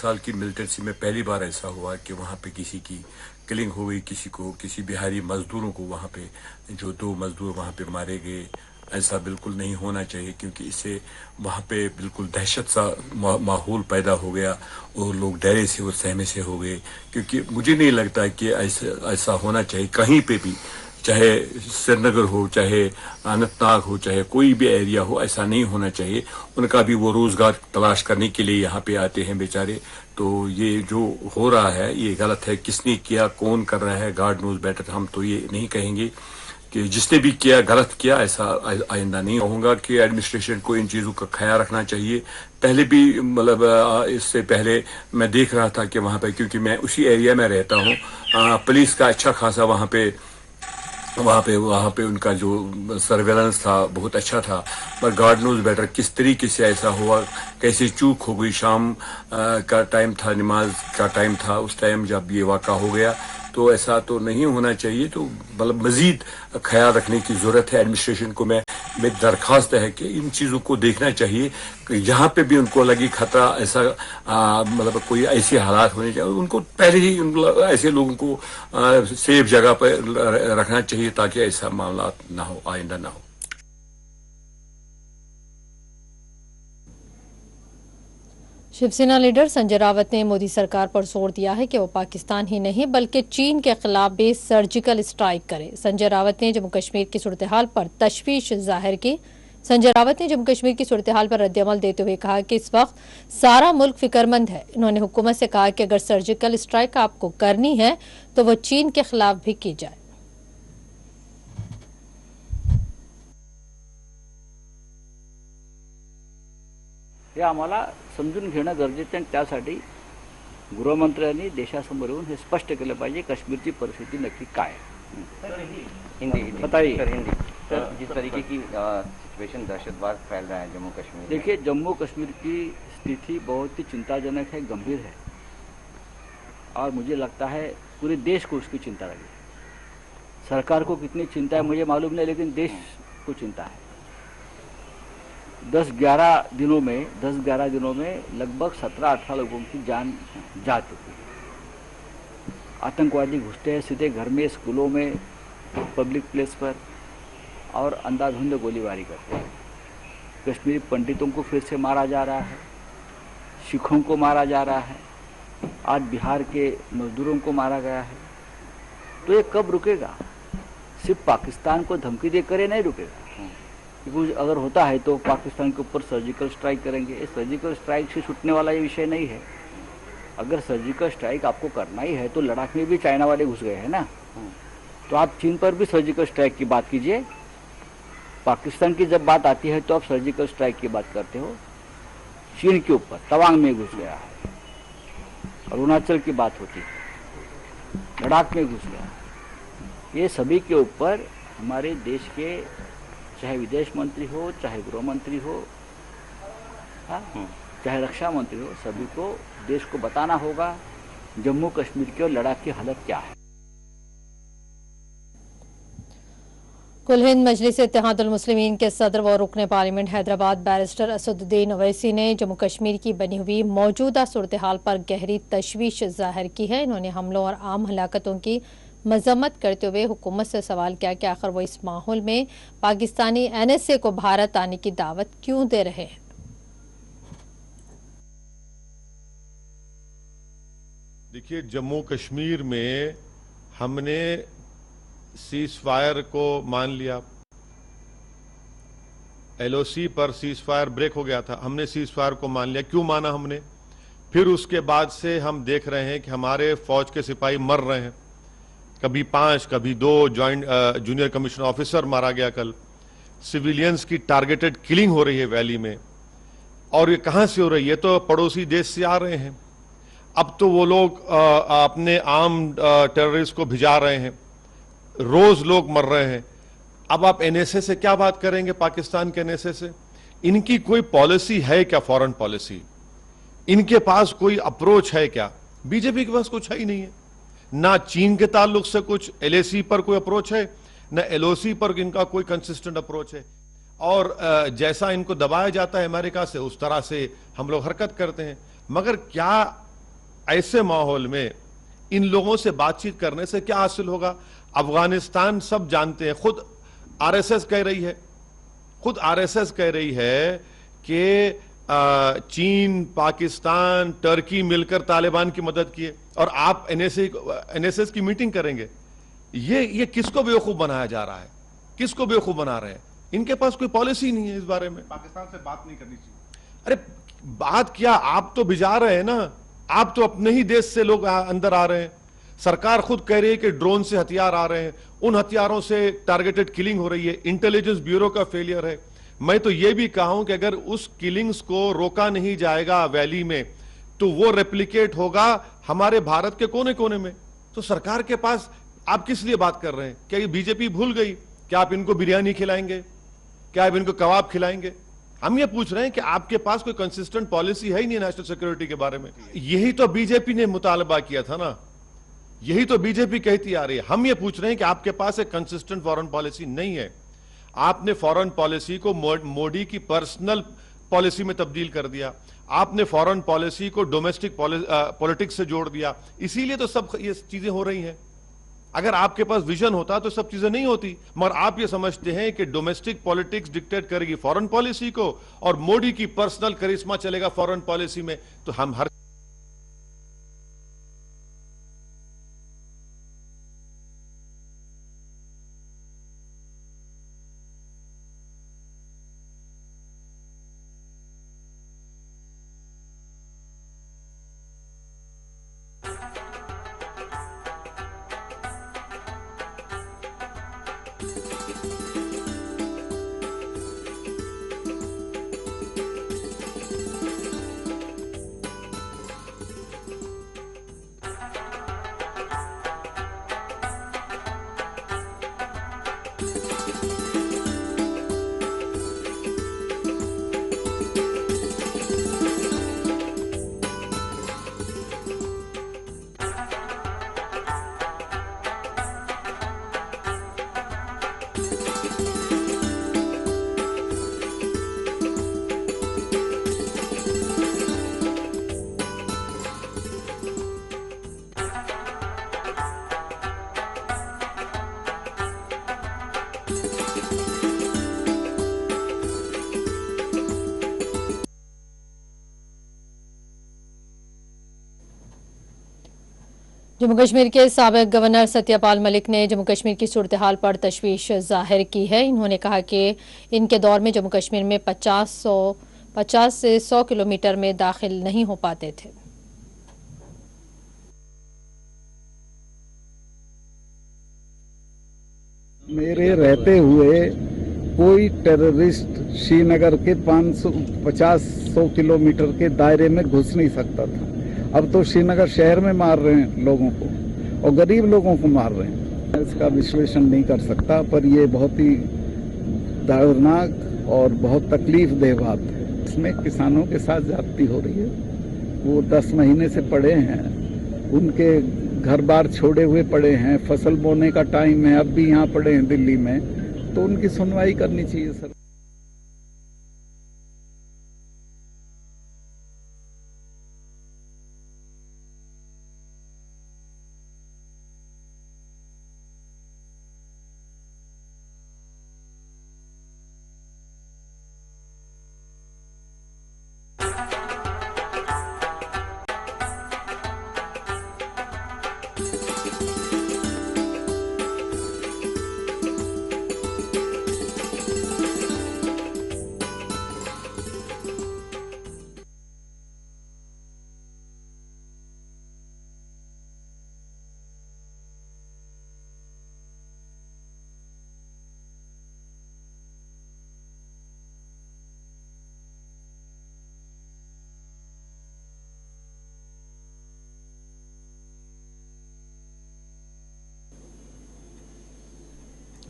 साल की मिलिटेंसी में पहली बार ऐसा हुआ कि वहाँ पे किसी की किलिंग हो गई, किसी बिहारी मजदूरों को वहाँ पे जो 2 मजदूर वहाँ पे मारे गए। ऐसा बिल्कुल नहीं होना चाहिए, क्योंकि इससे वहाँ पे बिल्कुल दहशत सा माहौल पैदा हो गया और लोग डरे से और सहमे से हो गए। क्योंकि मुझे नहीं लगता कि ऐसा होना चाहिए कहीं पे भी, चाहे श्रीनगर हो, चाहे अनंतनाग हो, चाहे कोई भी एरिया हो, ऐसा नहीं होना चाहिए। उनका भी वो रोज़गार तलाश करने के लिए यहाँ पे आते हैं बेचारे। तो ये जो हो रहा है ये गलत है। किसने किया, कौन कर रहा है, गॉड नोज बेटर। हम तो ये नहीं कहेंगे कि जिसने भी किया गलत किया, ऐसा आइंदा नहीं होगा। कि एडमिनिस्ट्रेशन को इन चीज़ों का ख्याल रखना चाहिए। पहले भी मतलब इससे पहले मैं देख रहा था कि वहाँ पे, क्योंकि मैं उसी एरिया में रहता हूँ, पुलिस का अच्छा खासा वहाँ पे उनका जो सर्वेलेंस था बहुत अच्छा था। पर गॉड नोज बेटर किस तरीके से ऐसा हुआ, कैसे चूक हो गई। शाम का टाइम था, नमाज का टाइम था, उस टाइम जब ये वाक़ा हो गया। तो ऐसा तो नहीं होना चाहिए। तो मतलब मजीद ख्याल रखने की ज़रूरत है। एडमिनिस्ट्रेशन को मेरी दरख्वास्त है कि इन चीज़ों को देखना चाहिए कि जहाँ पे भी उनको लगी खतरा, ऐसा मतलब कोई ऐसी हालात होने चाहिए, उनको पहले ही ऐसे लोगों को सेफ जगह पर रखना चाहिए ताकि ऐसा मामला ना हो, आइंदा ना हो। शिवसेना लीडर संजय रावत ने मोदी सरकार पर जोर दिया है कि वो पाकिस्तान ही नहीं बल्कि चीन के खिलाफ भी सर्जिकल स्ट्राइक करे। संजय रावत ने जम्मू कश्मीर की सूरत हाल पर तशवीश जाहिर की। संजय रावत ने जम्मू कश्मीर की सूरत हाल पर रद्दअमल देते हुए कहा कि इस वक्त सारा मुल्क फिक्रमंद है। उन्होंने हुकूमत से कहा कि अगर सर्जिकल स्ट्राइक आपको करनी है तो वो चीन के खिलाफ भी की जाए। हे आम्हाला समजून घेणं गरजेचं आहे आणि त्यासाठी गृहमंत्र्यांनी देशासमोर येऊन हे स्पष्ट केलं पाहिजे काश्मीरची परिस्थिती नक्की काय है। हिंदी बताइए सर, हिंदी सर, जिस तरीके की सिचुएशन दहशतवाद फैल रहा है जम्मू कश्मीर, देखिए जम्मू कश्मीर की स्थिति बहुत ही चिंताजनक है, गंभीर है और मुझे लगता है पूरे देश को उसकी चिंता लगी। सरकार को कितनी चिंता है मुझे मालूम नहीं, लेकिन देश को चिंता है। 10-11 दिनों में लगभग 17-18 लोगों की जान जा चुकी है। आतंकवादी घुसते हैं सीधे घर में, स्कूलों में, पब्लिक प्लेस पर और अंधाधुंध गोलीबारी करते हैं। कश्मीरी पंडितों को फिर से मारा जा रहा है, सिखों को मारा जा रहा है, आज बिहार के मजदूरों को मारा गया है। तो ये कब रुकेगा? सिर्फ पाकिस्तान को धमकी देकर ये नहीं रुकेगा, क्योंकि अगर होता है तो पाकिस्तान के ऊपर सर्जिकल स्ट्राइक करेंगे। ये सर्जिकल स्ट्राइक से छूटने वाला ये विषय नहीं है। अगर सर्जिकल स्ट्राइक आपको करना ही है तो लद्दाख में भी चाइना वाले घुस गए हैं ना, तो आप चीन पर भी सर्जिकल स्ट्राइक की बात कीजिए। पाकिस्तान की जब बात आती है तो आप सर्जिकल स्ट्राइक की बात करते हो। चीन के ऊपर तवांग में घुस गया है, अरुणाचल की बात होती है, लद्दाख में घुस गया। ये सभी के ऊपर हमारे देश के चाहे विदेश मंत्री हो, चाहे गृह मंत्री हो, चाहे रक्षा मंत्री हो, सभी को देश को बताना होगा जम्मू कश्मीर की और लद्दाख की हालत क्या है। कुल हिंद मजलिस इत्तेहादुल मुस्लिमीन के सदर व रुकन पार्लियामेंट हैदराबाद बैरिस्टर असदुद्दीन अवैसी ने जम्मू कश्मीर की बनी हुई मौजूदा सूरत हाल पर गहरी तशवीश जाहिर की है। इन्होंने हमलों और आम हलाकतों की मजम्मत करते हुए हुकूमत से सवाल किया कि आखिर वो इस माहौल में पाकिस्तानी NSA को भारत आने की दावत क्यों दे रहे हैं। देखिए, जम्मू कश्मीर में हमने सीज फायर को मान लिया, LOC पर सीज फायर ब्रेक हो गया था, हमने सीज फायर को मान लिया। क्यों माना हमने? फिर उसके बाद से हम देख रहे हैं कि हमारे फौज के सिपाही मर रहे हैं, कभी 5 कभी 2 जॉइंट जूनियर कमीशन ऑफिसर मारा गया कल। सिविलियंस की टारगेटेड किलिंग हो रही है वैली में, और ये कहां से हो रही है? तो पड़ोसी देश से आ रहे हैं। अब तो वो लोग अपने आम टेररिस्ट को भिजा रहे हैं, रोज लोग मर रहे हैं। अब आप NSA से क्या बात करेंगे? पाकिस्तान के NSA से इनकी कोई पॉलिसी है क्या? फॉरेन पॉलिसी इनके पास कोई अप्रोच है क्या? बीजेपी के पास कुछ है ही नहीं है। ना चीन के ताल्लुक से कुछ LAC पर कोई अप्रोच है, ना LOC पर इनका कोई कंसिस्टेंट अप्रोच है। और जैसा इनको दबाया जाता है अमेरिका से, उस तरह से हम लोग हरकत करते हैं। मगर क्या ऐसे माहौल में इन लोगों से बातचीत करने से क्या हासिल होगा? अफगानिस्तान सब जानते हैं, खुद RSS कह रही है कि चीन, पाकिस्तान, टर्की मिलकर तालिबान की मदद किए, और आप NSS की मीटिंग करेंगे। ये किसको बेवकूफ बनाया जा रहा है? किसको बेवकूफ बना रहे हैं? इनके पास कोई पॉलिसी नहीं है इस बारे में। पाकिस्तान से बात नहीं करनी चाहिए। अरे बात क्या, आप तो भिजा रहे हैं ना, आप तो अपने ही देश से लोग अंदर आ रहे हैं। सरकार खुद कह रही है कि ड्रोन से हथियार आ रहे हैं, उन हथियारों से टारगेटेड किलिंग हो रही है। इंटेलिजेंस ब्यूरो का फेलियर है। मैं तो यह भी कहा हूं कि अगर उस किलिंग्स को रोका नहीं जाएगा वैली में, तो वो रेप्लिकेट होगा हमारे भारत के कोने कोने में। तो सरकार के पास आप किस लिए बात कर रहे हैं? क्या ये बीजेपी भूल गई? क्या आप इनको बिरयानी खिलाएंगे? क्या आप इनको कबाब खिलाएंगे? हम ये पूछ रहे हैं कि आपके पास कोई कंसिस्टेंट पॉलिसी है ही नहीं नेशनल सिक्योरिटी के बारे में। यही तो बीजेपी ने मुतालबा किया था ना, यही तो बीजेपी कहती आ रही है। हम ये पूछ रहे हैं कि आपके पास एक कंसिस्टेंट फॉरेन पॉलिसी नहीं है। आपने फॉरेन पॉलिसी को मोदी की पर्सनल पॉलिसी में तब्दील कर दिया। आपने फॉरेन पॉलिसी को डोमेस्टिक पॉलिटिक्स से जोड़ दिया। इसीलिए तो सब ये चीजें हो रही हैं। अगर आपके पास विजन होता तो सब चीजें नहीं होती। मगर आप ये समझते हैं कि डोमेस्टिक पॉलिटिक्स डिक्टेट करेगी फॉरेन पॉलिसी को, और मोदी की पर्सनल करिश्मा चलेगा फॉरेन पॉलिसी में। तो हम हर जम्मू कश्मीर के साबिक गवर्नर सत्यपाल मलिक ने जम्मू कश्मीर की सूरत-ए-हाल पर तशवीश जाहिर की है। इन्होंने कहा कि इनके दौर में जम्मू कश्मीर में 50 से 100 किलोमीटर में दाखिल नहीं हो पाते थे। मेरे रहते हुए कोई टेररिस्ट श्रीनगर के 550-100 किलोमीटर के दायरे में घुस नहीं सकता था। अब तो श्रीनगर शहर में मार रहे हैं लोगों को और गरीब लोगों को मार रहे हैं। इसका विश्लेषण नहीं कर सकता, पर ये बहुत ही दर्दनाक और बहुत तकलीफ देह बात है। इसमें किसानों के साथ ज्यादती हो रही है। वो 10 महीने से पड़े हैं, उनके घर बार छोड़े हुए पड़े हैं, फसल बोने का टाइम है, अब भी यहाँ पड़े हैं दिल्ली में, तो उनकी सुनवाई करनी चाहिए सर।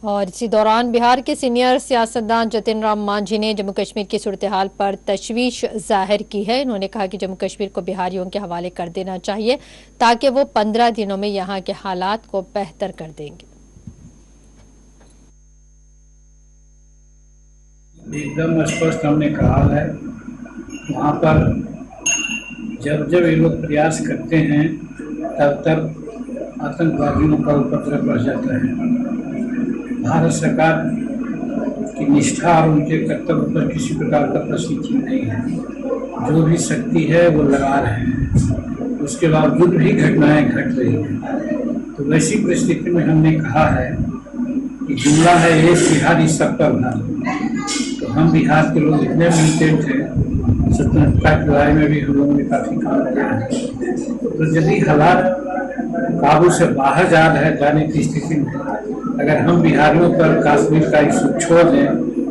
और इसी दौरान बिहार के सीनियर सियासतदान जतिन राम मांझी ने जम्मू कश्मीर की सूरत-ए-हाल पर तशवीश जाहिर की है। इन्होंने कहा कि जम्मू कश्मीर को बिहारियों के हवाले कर देना चाहिए ताकि वो 15 दिनों में यहाँ के हालात को बेहतर कर देंगे। एकदम स्पष्ट हमने कहा है, वहाँ पर जब जब ये लोग प्रयास करते हैं तब तब आतंकवादियों का उपद्रव बढ़ जाता है। भारत सरकार की निष्ठा और उनके कर्तव्य पर किसी प्रकार का प्रश्न चिन्ह नहीं है। जो भी शक्ति है वो लगा रहे हैं, उसके बावजूद भी घटनाएं घट रही हैं। तो वैसी परिस्थिति में हमने कहा है कि जुमला है एक बिहारी सब पर भारी। तो हम बिहार के लोग इतने मिलिटेंट हैं, स्वतंत्रता की लड़ाई में भी हम लोगों ने काफी काम किया है। तो यदि हालात काबू से बाहर जाने की स्थिति में अगर हम बिहारियों पर कश्मीर का इशू छोड़ दें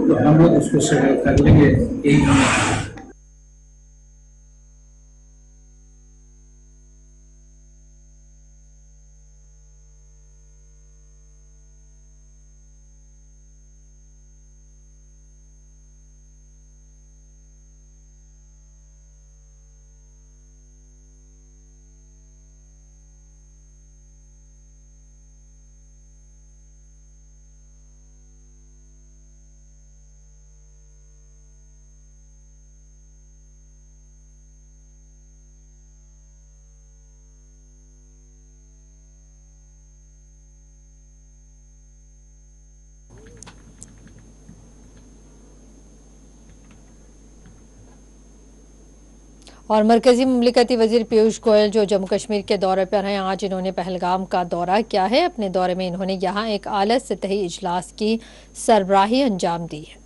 तो हम लोग उसको सहयोग कर लेंगे, यही हमने। और मरकजी मुमलिकती वजीर पीयूष गोयल जो जम्मू कश्मीर के दौरे पर हैं, आज इन्होंने पहलगाम का दौरा किया है। अपने दौरे में इन्होंने यहाँ एक आला सतही इजलास की सरबराही अंजाम दी है।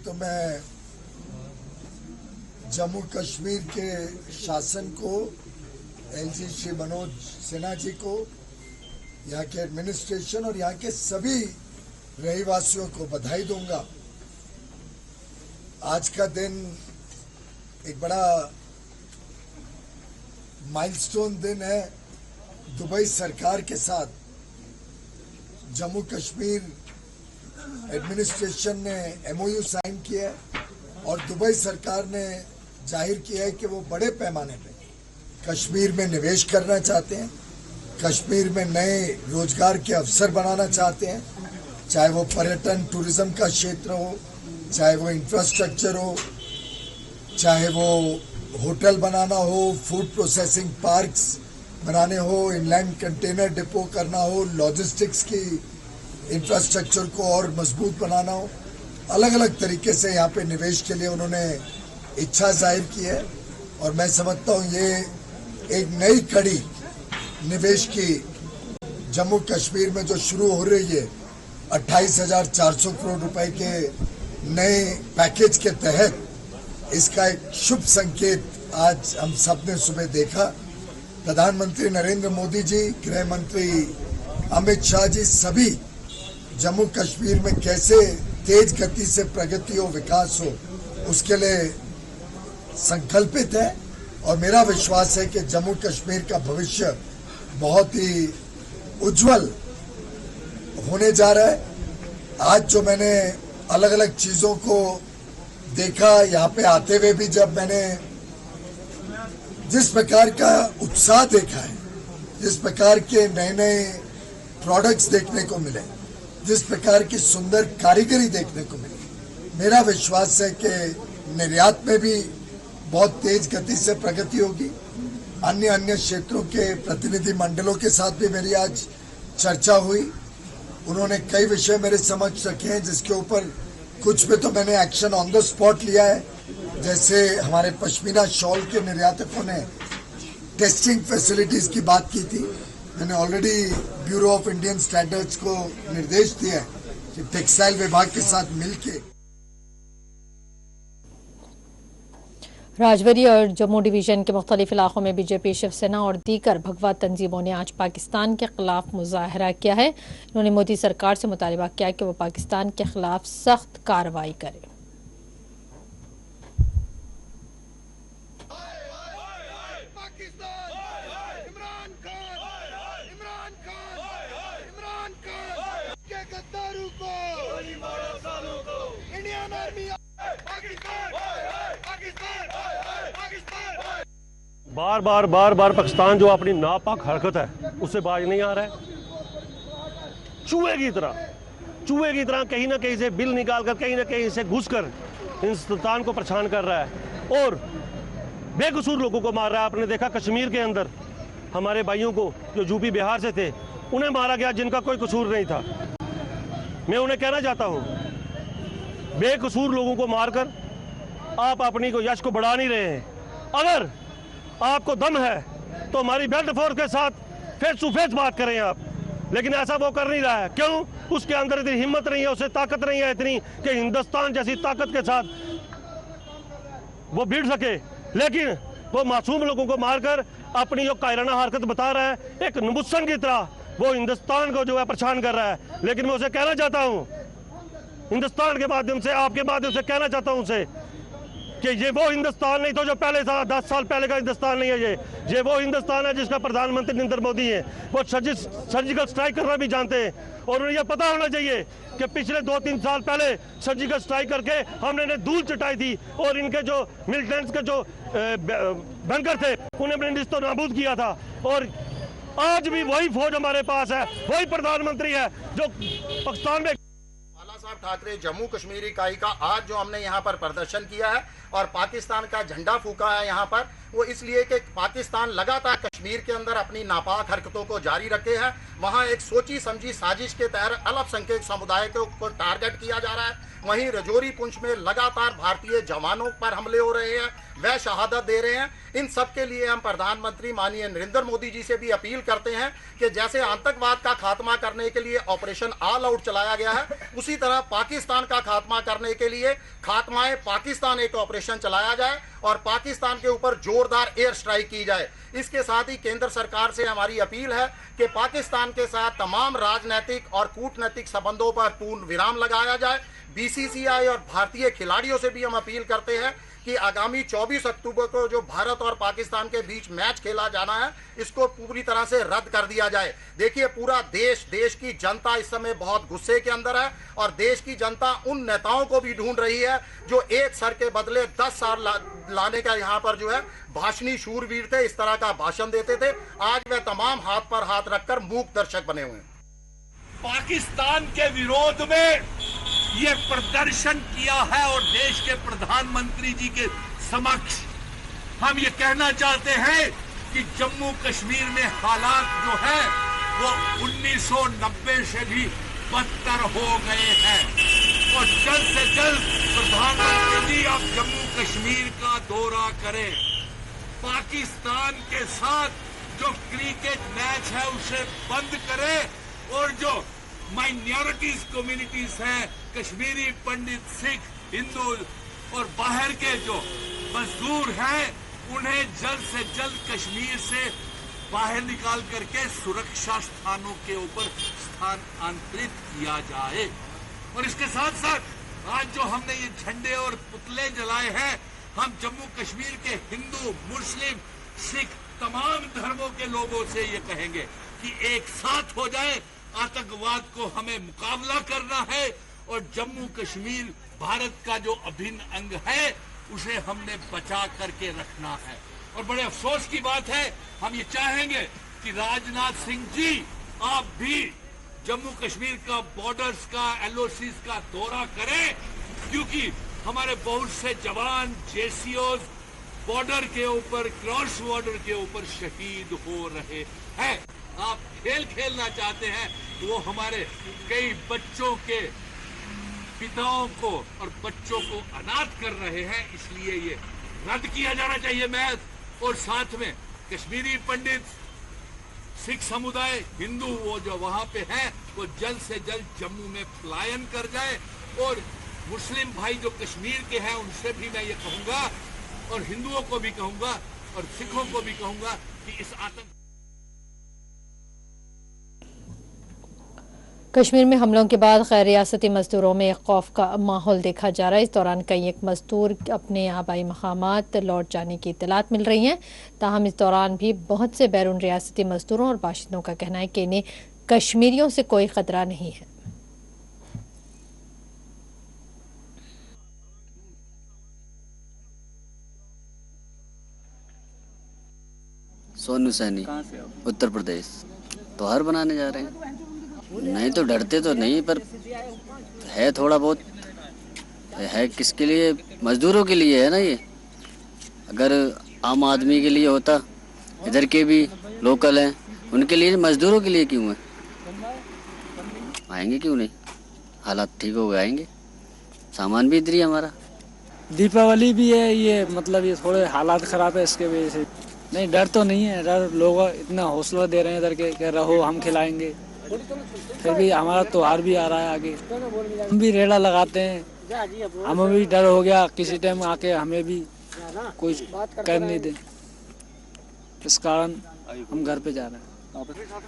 तो मैं जम्मू कश्मीर के शासन को, एलजी श्री मनोज सिन्हा जी को, यहाँ के एडमिनिस्ट्रेशन और यहाँ के सभी रहवासियों को बधाई दूंगा। आज का दिन एक बड़ा माइलस्टोन दिन है। दुबई सरकार के साथ जम्मू कश्मीर एडमिनिस्ट्रेशन ने एमओयू साइन किया है और दुबई सरकार ने जाहिर किया है कि वो बड़े पैमाने पे कश्मीर में निवेश करना चाहते हैं, कश्मीर में नए रोजगार के अवसर बनाना चाहते हैं, चाहे वो पर्यटन टूरिज्म का क्षेत्र हो, चाहे वो इंफ्रास्ट्रक्चर हो, चाहे वो होटल बनाना हो, फूड प्रोसेसिंग पार्क्स बनाने हो, इनलैंड कंटेनर डिपो करना हो, लॉजिस्टिक्स की इंफ्रास्ट्रक्चर को और मजबूत बनाना हो। अलग अलग तरीके से यहाँ पे निवेश के लिए उन्होंने इच्छा जाहिर की है और मैं समझता हूँ ये एक नई कड़ी निवेश की जम्मू कश्मीर में जो शुरू हो रही है 28,400 करोड़ रुपए के नए पैकेज के तहत इसका एक शुभ संकेत आज हम सब ने सुबह देखा। प्रधानमंत्री नरेंद्र मोदी जी, गृह मंत्री अमित शाह जी सभी जम्मू कश्मीर में कैसे तेज गति से प्रगति हो, विकास हो, उसके लिए संकल्पित है और मेरा विश्वास है कि जम्मू कश्मीर का भविष्य बहुत ही उज्जवल होने जा रहा है। आज जो मैंने अलग अलग चीजों को देखा, यहाँ पे आते हुए भी जब मैंने जिस प्रकार का उत्साह देखा है, जिस प्रकार के नए नए प्रोडक्ट्स देखने को मिले, जिस प्रकार की सुंदर कारीगरी देखने को मिली, मेरा विश्वास है कि निर्यात में भी बहुत तेज गति से प्रगति होगी। अन्य क्षेत्रों के प्रतिनिधि मंडलों के साथ भी मेरी आज चर्चा हुई। उन्होंने कई विषय मेरे समक्ष रखे हैं जिसके ऊपर कुछ पे तो मैंने एक्शन ऑन द स्पॉट लिया है। जैसे हमारे पश्मीना शॉल के निर्यातकों ने टेस्टिंग फैसिलिटीज की बात की थी। मैंने already bureau of Indian standards को निर्देश दिया है कि टेक्सटाइल विभाग के साथ मिलके राजौरी और जम्मू डिवीजन के मुख्तलिफ इलाकों में बीजेपी, शिवसेना और दीगर भगवा तंजीमों ने आज पाकिस्तान के खिलाफ मुजाहरा किया है। उन्होंने मोदी सरकार से मुतालबा किया कि वो पाकिस्तान के खिलाफ सख्त कार्रवाई करे। बार बार पाकिस्तान जो अपनी नापाक हरकत है उससे बाज नहीं आ रहा है। चूहे की तरह कहीं ना कहीं से बिल निकाल कर, कहीं ना कहीं से घुसकर हिंदुस्तान को परेशान कर रहा है और बेकसूर लोगों को मार रहा है। आपने देखा कश्मीर के अंदर हमारे भाइयों को जो यूपी बिहार से थे उन्हें मारा गया जिनका कोई कसूर नहीं था। मैं उन्हें कहना चाहता हूं, बेकसूर लोगों को मारकर आप अपनी को यश को बढ़ा नहीं रहे हैं। अगर आपको दम है तो हमारी बेल्ट फोर्स के साथ फेस टू फेस बात करें आप, लेकिन ऐसा वो कर नहीं रहा है। क्यों? उसके अंदर इतनी हिम्मत नहीं है, उसे ताकत नहीं है इतनी कि हिंदुस्तान जैसी ताकत के साथ वो भिड़ सके। लेकिन वो मासूम लोगों को मारकर अपनी जो कायराना हरकत बता रहा है, एक नमुसन की तरह वो हिंदुस्तान को जो है परेशान कर रहा है। लेकिन मैं उसे कहना चाहता हूँ, हिंदुस्तान के माध्यम से, आपके माध्यम से कहना चाहता हूँ उसे कि ये वो हिंदुस्तान नहीं तो जो पहले 10 साल पहले का हिंदुस्तान नहीं है। ये वो हिंदुस्तान है जिसका प्रधानमंत्री नरेंद्र मोदी है। वो सर्जिकल स्ट्राइक करना भी जानते हैं और उन्हें यह पता होना चाहिए कि पिछले 2-3 साल पहले सर्जिकल स्ट्राइक करके हमने इन्हें धूल चटाई थी और इनके जो मिलिटेंट्स के जो बैंकर थे उन्हें हमने निस्तो नाबूद किया था। और आज भी वही फौज हमारे पास है, वही प्रधानमंत्री है जो पाकिस्तान में। साहब ठाकरे जम्मू कश्मीर इकाई का आज जो हमने यहाँ पर प्रदर्शन किया है और पाकिस्तान का झंडा फूका है यहाँ पर, वो इसलिए कि पाकिस्तान लगातार कश्मीर के अंदर अपनी नापाक हरकतों को जारी रखे है। वहाँ एक सोची समझी साजिश के तहत अल्पसंख्यक समुदाय को टारगेट किया जा रहा है। वहीं रजौरी पुंछ में लगातार भारतीय जवानों पर हमले हो रहे हैं, वह शहादत दे रहे हैं। इन सब के लिए हम प्रधानमंत्री माननीय नरेंद्र मोदी जी से भी अपील करते हैं कि जैसे आतंकवाद का खात्मा करने के लिए ऑपरेशन ऑल आउट चलाया गया है, उसी तरह पाकिस्तान का खात्मा करने के लिए खात्माए पाकिस्तान एक ऑपरेशन चलाया जाए और पाकिस्तान के ऊपर जोरदार एयर स्ट्राइक की जाए। इसके साथ ही केंद्र सरकार से हमारी अपील है कि पाकिस्तान के साथ तमाम राजनीतिक और कूटनीतिक संबंधों पर पूर्ण विराम लगाया जाए। बीसीसीआई और भारतीय खिलाड़ियों से भी हम अपील करते हैं कि आगामी 24 अक्टूबर को जो भारत और पाकिस्तान के बीच मैच खेला जाना है, इसको पूरी तरह से रद्द कर दिया जाए। देखिए, पूरा देश की जनता इस समय बहुत गुस्से के अंदर है और देश की जनता उन नेताओं को भी ढूंढ रही है जो एक सर के बदले 10 साल लाने का यहाँ पर जो है भाषणी शूरवीर थे, इस तरह का भाषण देते थे। आज वे तमाम हाथ पर हाथ रखकर मूक दर्शक बने हुए हैं। पाकिस्तान के विरोध में ये प्रदर्शन किया है और देश के प्रधानमंत्री जी के समक्ष हम ये कहना चाहते हैं कि जम्मू कश्मीर में हालात जो है वो 1990 से भी बदतर हो गए हैं। और जल्द से जल्द प्रधानमंत्री जी आप जम्मू कश्मीर का दौरा करें। पाकिस्तान के साथ जो क्रिकेट मैच है उसे बंद करें और जो माइनॉरिटीज कम्युनिटीज हैं, कश्मीरी पंडित, सिख, हिंदू और बाहर के जो मजदूर हैं, उन्हें जल्द से जल्द कश्मीर से बाहर निकाल करके सुरक्षा स्थानों के ऊपर स्थानांतरित किया जाए। और इसके साथ साथ आज जो हमने ये झंडे और पुतले जलाए हैं, हम जम्मू कश्मीर के हिंदू, मुस्लिम, सिख, तमाम धर्मों के लोगों से ये कहेंगे कि एक साथ हो जाए, आतंकवाद को हमें मुकाबला करना है और जम्मू कश्मीर भारत का जो अभिन्न अंग है उसे हमने बचा करके रखना है। और बड़े अफसोस की बात है, हम ये चाहेंगे कि राजनाथ सिंह जी आप भी जम्मू कश्मीर का बॉर्डर्स का, एलओसीज का दौरा करें, क्योंकि हमारे बहुत से जवान जेसीओज बॉर्डर के ऊपर, क्रॉस बॉर्डर के ऊपर शहीद हो रहे हैं। आप खेल खेलना चाहते हैं तो वो हमारे कई बच्चों के पिताओं को और बच्चों को अनाथ कर रहे हैं, इसलिए ये रद्द किया जाना चाहिए मैच। और साथ में कश्मीरी पंडित, सिख समुदाय, हिंदू वो जो वहां पे हैं वो जल्द से जल्द जम्मू में पलायन कर जाए। और मुस्लिम भाई जो कश्मीर के हैं उनसे भी मैं ये कहूंगा और हिंदुओं को भी कहूंगा और सिखों को भी कहूंगा कि इस आतंक कश्मीर में हमलों के बाद गैर रियासती मजदूरों में एक खौफ का माहौल देखा जा रहा है। इस दौरान कई एक मजदूर अपने आबाई मकामात लौट जाने की इत्तलात मिल रही हैं। ताहम इस दौरान भी बहुत से बैरून रियासती मजदूरों और बाशिंदों का कहना है कि इन्हें कश्मीरियों से कोई खतरा नहीं है। सोनू सैनी, उत्तर प्रदेश। त्योहार बनाने जा रहे हैं। नहीं तो डरते तो नहीं, पर है थोड़ा बहुत है। किसके लिए? मजदूरों के लिए है ना ये। अगर आम आदमी के लिए होता, इधर के भी लोकल हैं उनके लिए, मजदूरों के लिए क्यों है? आएंगे क्यों नहीं, हालात ठीक हो गए आएंगे। सामान भी इधर ही हमारा। दीपावली भी है ये, मतलब ये थोड़े हालात ख़राब है इसके वजह से। नहीं डर तो नहीं है, डर लोग इतना हौसला दे रहे हैं इधर के कि रहो हम खिलाएंगे। फिर भी हमारा त्योहार भी आ रहा है आगे, हम भी रेड़ा लगाते हैं। हमें भी डर हो गया किसी टाइम आके हमें भी कोई कर नहीं दे, इस कारण हम घर पे जा रहे हैं।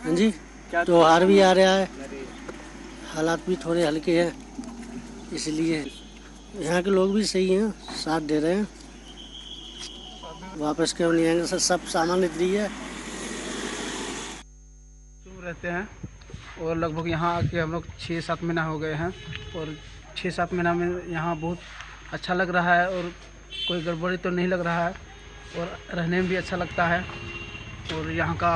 हाँ जी, त्योहार भी आ रहा है, हालात भी थोड़े हल्के हैं, इसलिए यहाँ के लोग भी सही हैं, साथ दे रहे हैं। वापस क्यों नहीं आएंगे? सब सामान इधर ही है। रहते हैं और लगभग यहाँ आके हम लोग 6-7 महीना हो गए हैं और 6-7 महीना में यहाँ बहुत अच्छा लग रहा है और कोई गड़बड़ी तो नहीं लग रहा है और रहने में भी अच्छा लगता है और यहाँ का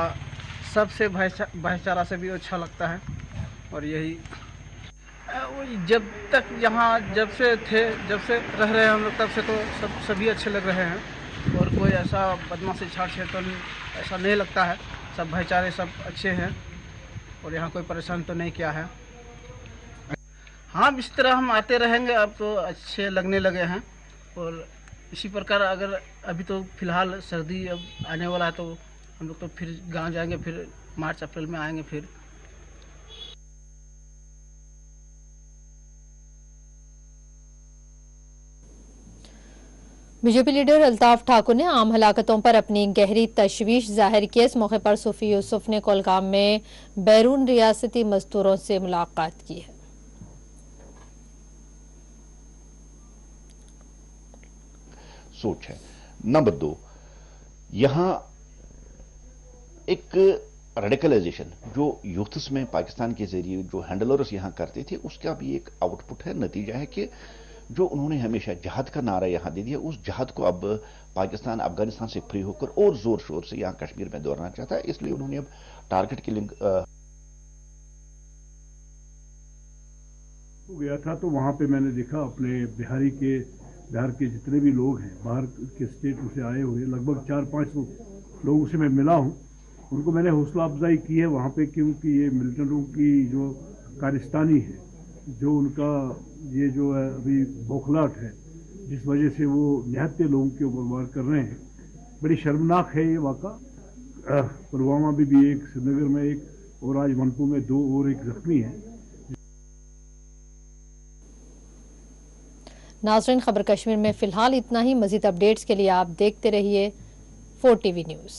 सबसे भाईचारा से भी अच्छा लगता है। और यही जब तक यहाँ जब से रह रहे हैं हम लोग, तब से तो सभी अच्छे लग रहे हैं और कोई ऐसा बदमाशी छेड़छाड़ तो ऐसा नहीं लगता है। सब भाईचारे सब अच्छे हैं और यहाँ कोई परेशान तो नहीं किया है। हाँ, इस तरह हम आते रहेंगे, अब तो अच्छे लगने लगे हैं और इसी प्रकार अगर अभी तो फिलहाल सर्दी अब आने वाला है तो हम लोग तो फिर गांव जाएंगे, फिर मार्च अप्रैल में आएंगे फिर। बीजेपी लीडर अल्ताफ ठाकुर ने आम हलाकतों पर अपनी गहरी तशवीश जाहिर की। इस मौके पर सूफी यूसुफ ने कोलगाम में बैरून रियासती मजदूरों से मुलाकात की है। सोच है। नंबर 2, यहाँ एक रेडिकलाइजेशन जो यूथ्स में पाकिस्तान के जरिए जो हैंडलर्स यहाँ करते थे, उसका भी एक आउटपुट है, नतीजा है कि जो उन्होंने हमेशा जहाद का नारा यहाँ दे दिया, उस जहाद को अब पाकिस्तान अफगानिस्तान से फ्री होकर और जोर शोर से यहाँ कश्मीर में दौड़ना चाहता है। इसलिए उन्होंने अब टारगेट किलिंग गया था तो वहां पे मैंने देखा अपने बिहार के जितने भी लोग हैं बाहर के स्टेट से आए हुए, लगभग 4-5 लोगों से मैं मिला हूं। उनको मैंने हौसला अफजाई की है वहां पे, क्योंकि ये मिलिटेंटों की जो कारस्तानी है जो उनका ये जो है अभी बौखलाहट है, जिस वजह से वो निहत्ते लोगों के ऊपर वार कर रहे हैं, बड़ी शर्मनाक है ये वाक़ा। पुलवामा में भी एक, श्रीनगर में एक, और आज वनपुर में 2 और एक जख्मी है। नाज़रीन, खबर कश्मीर में फिलहाल इतना ही। मज़ीद अपडेट्स के लिए आप देखते रहिए 4TV न्यूज़।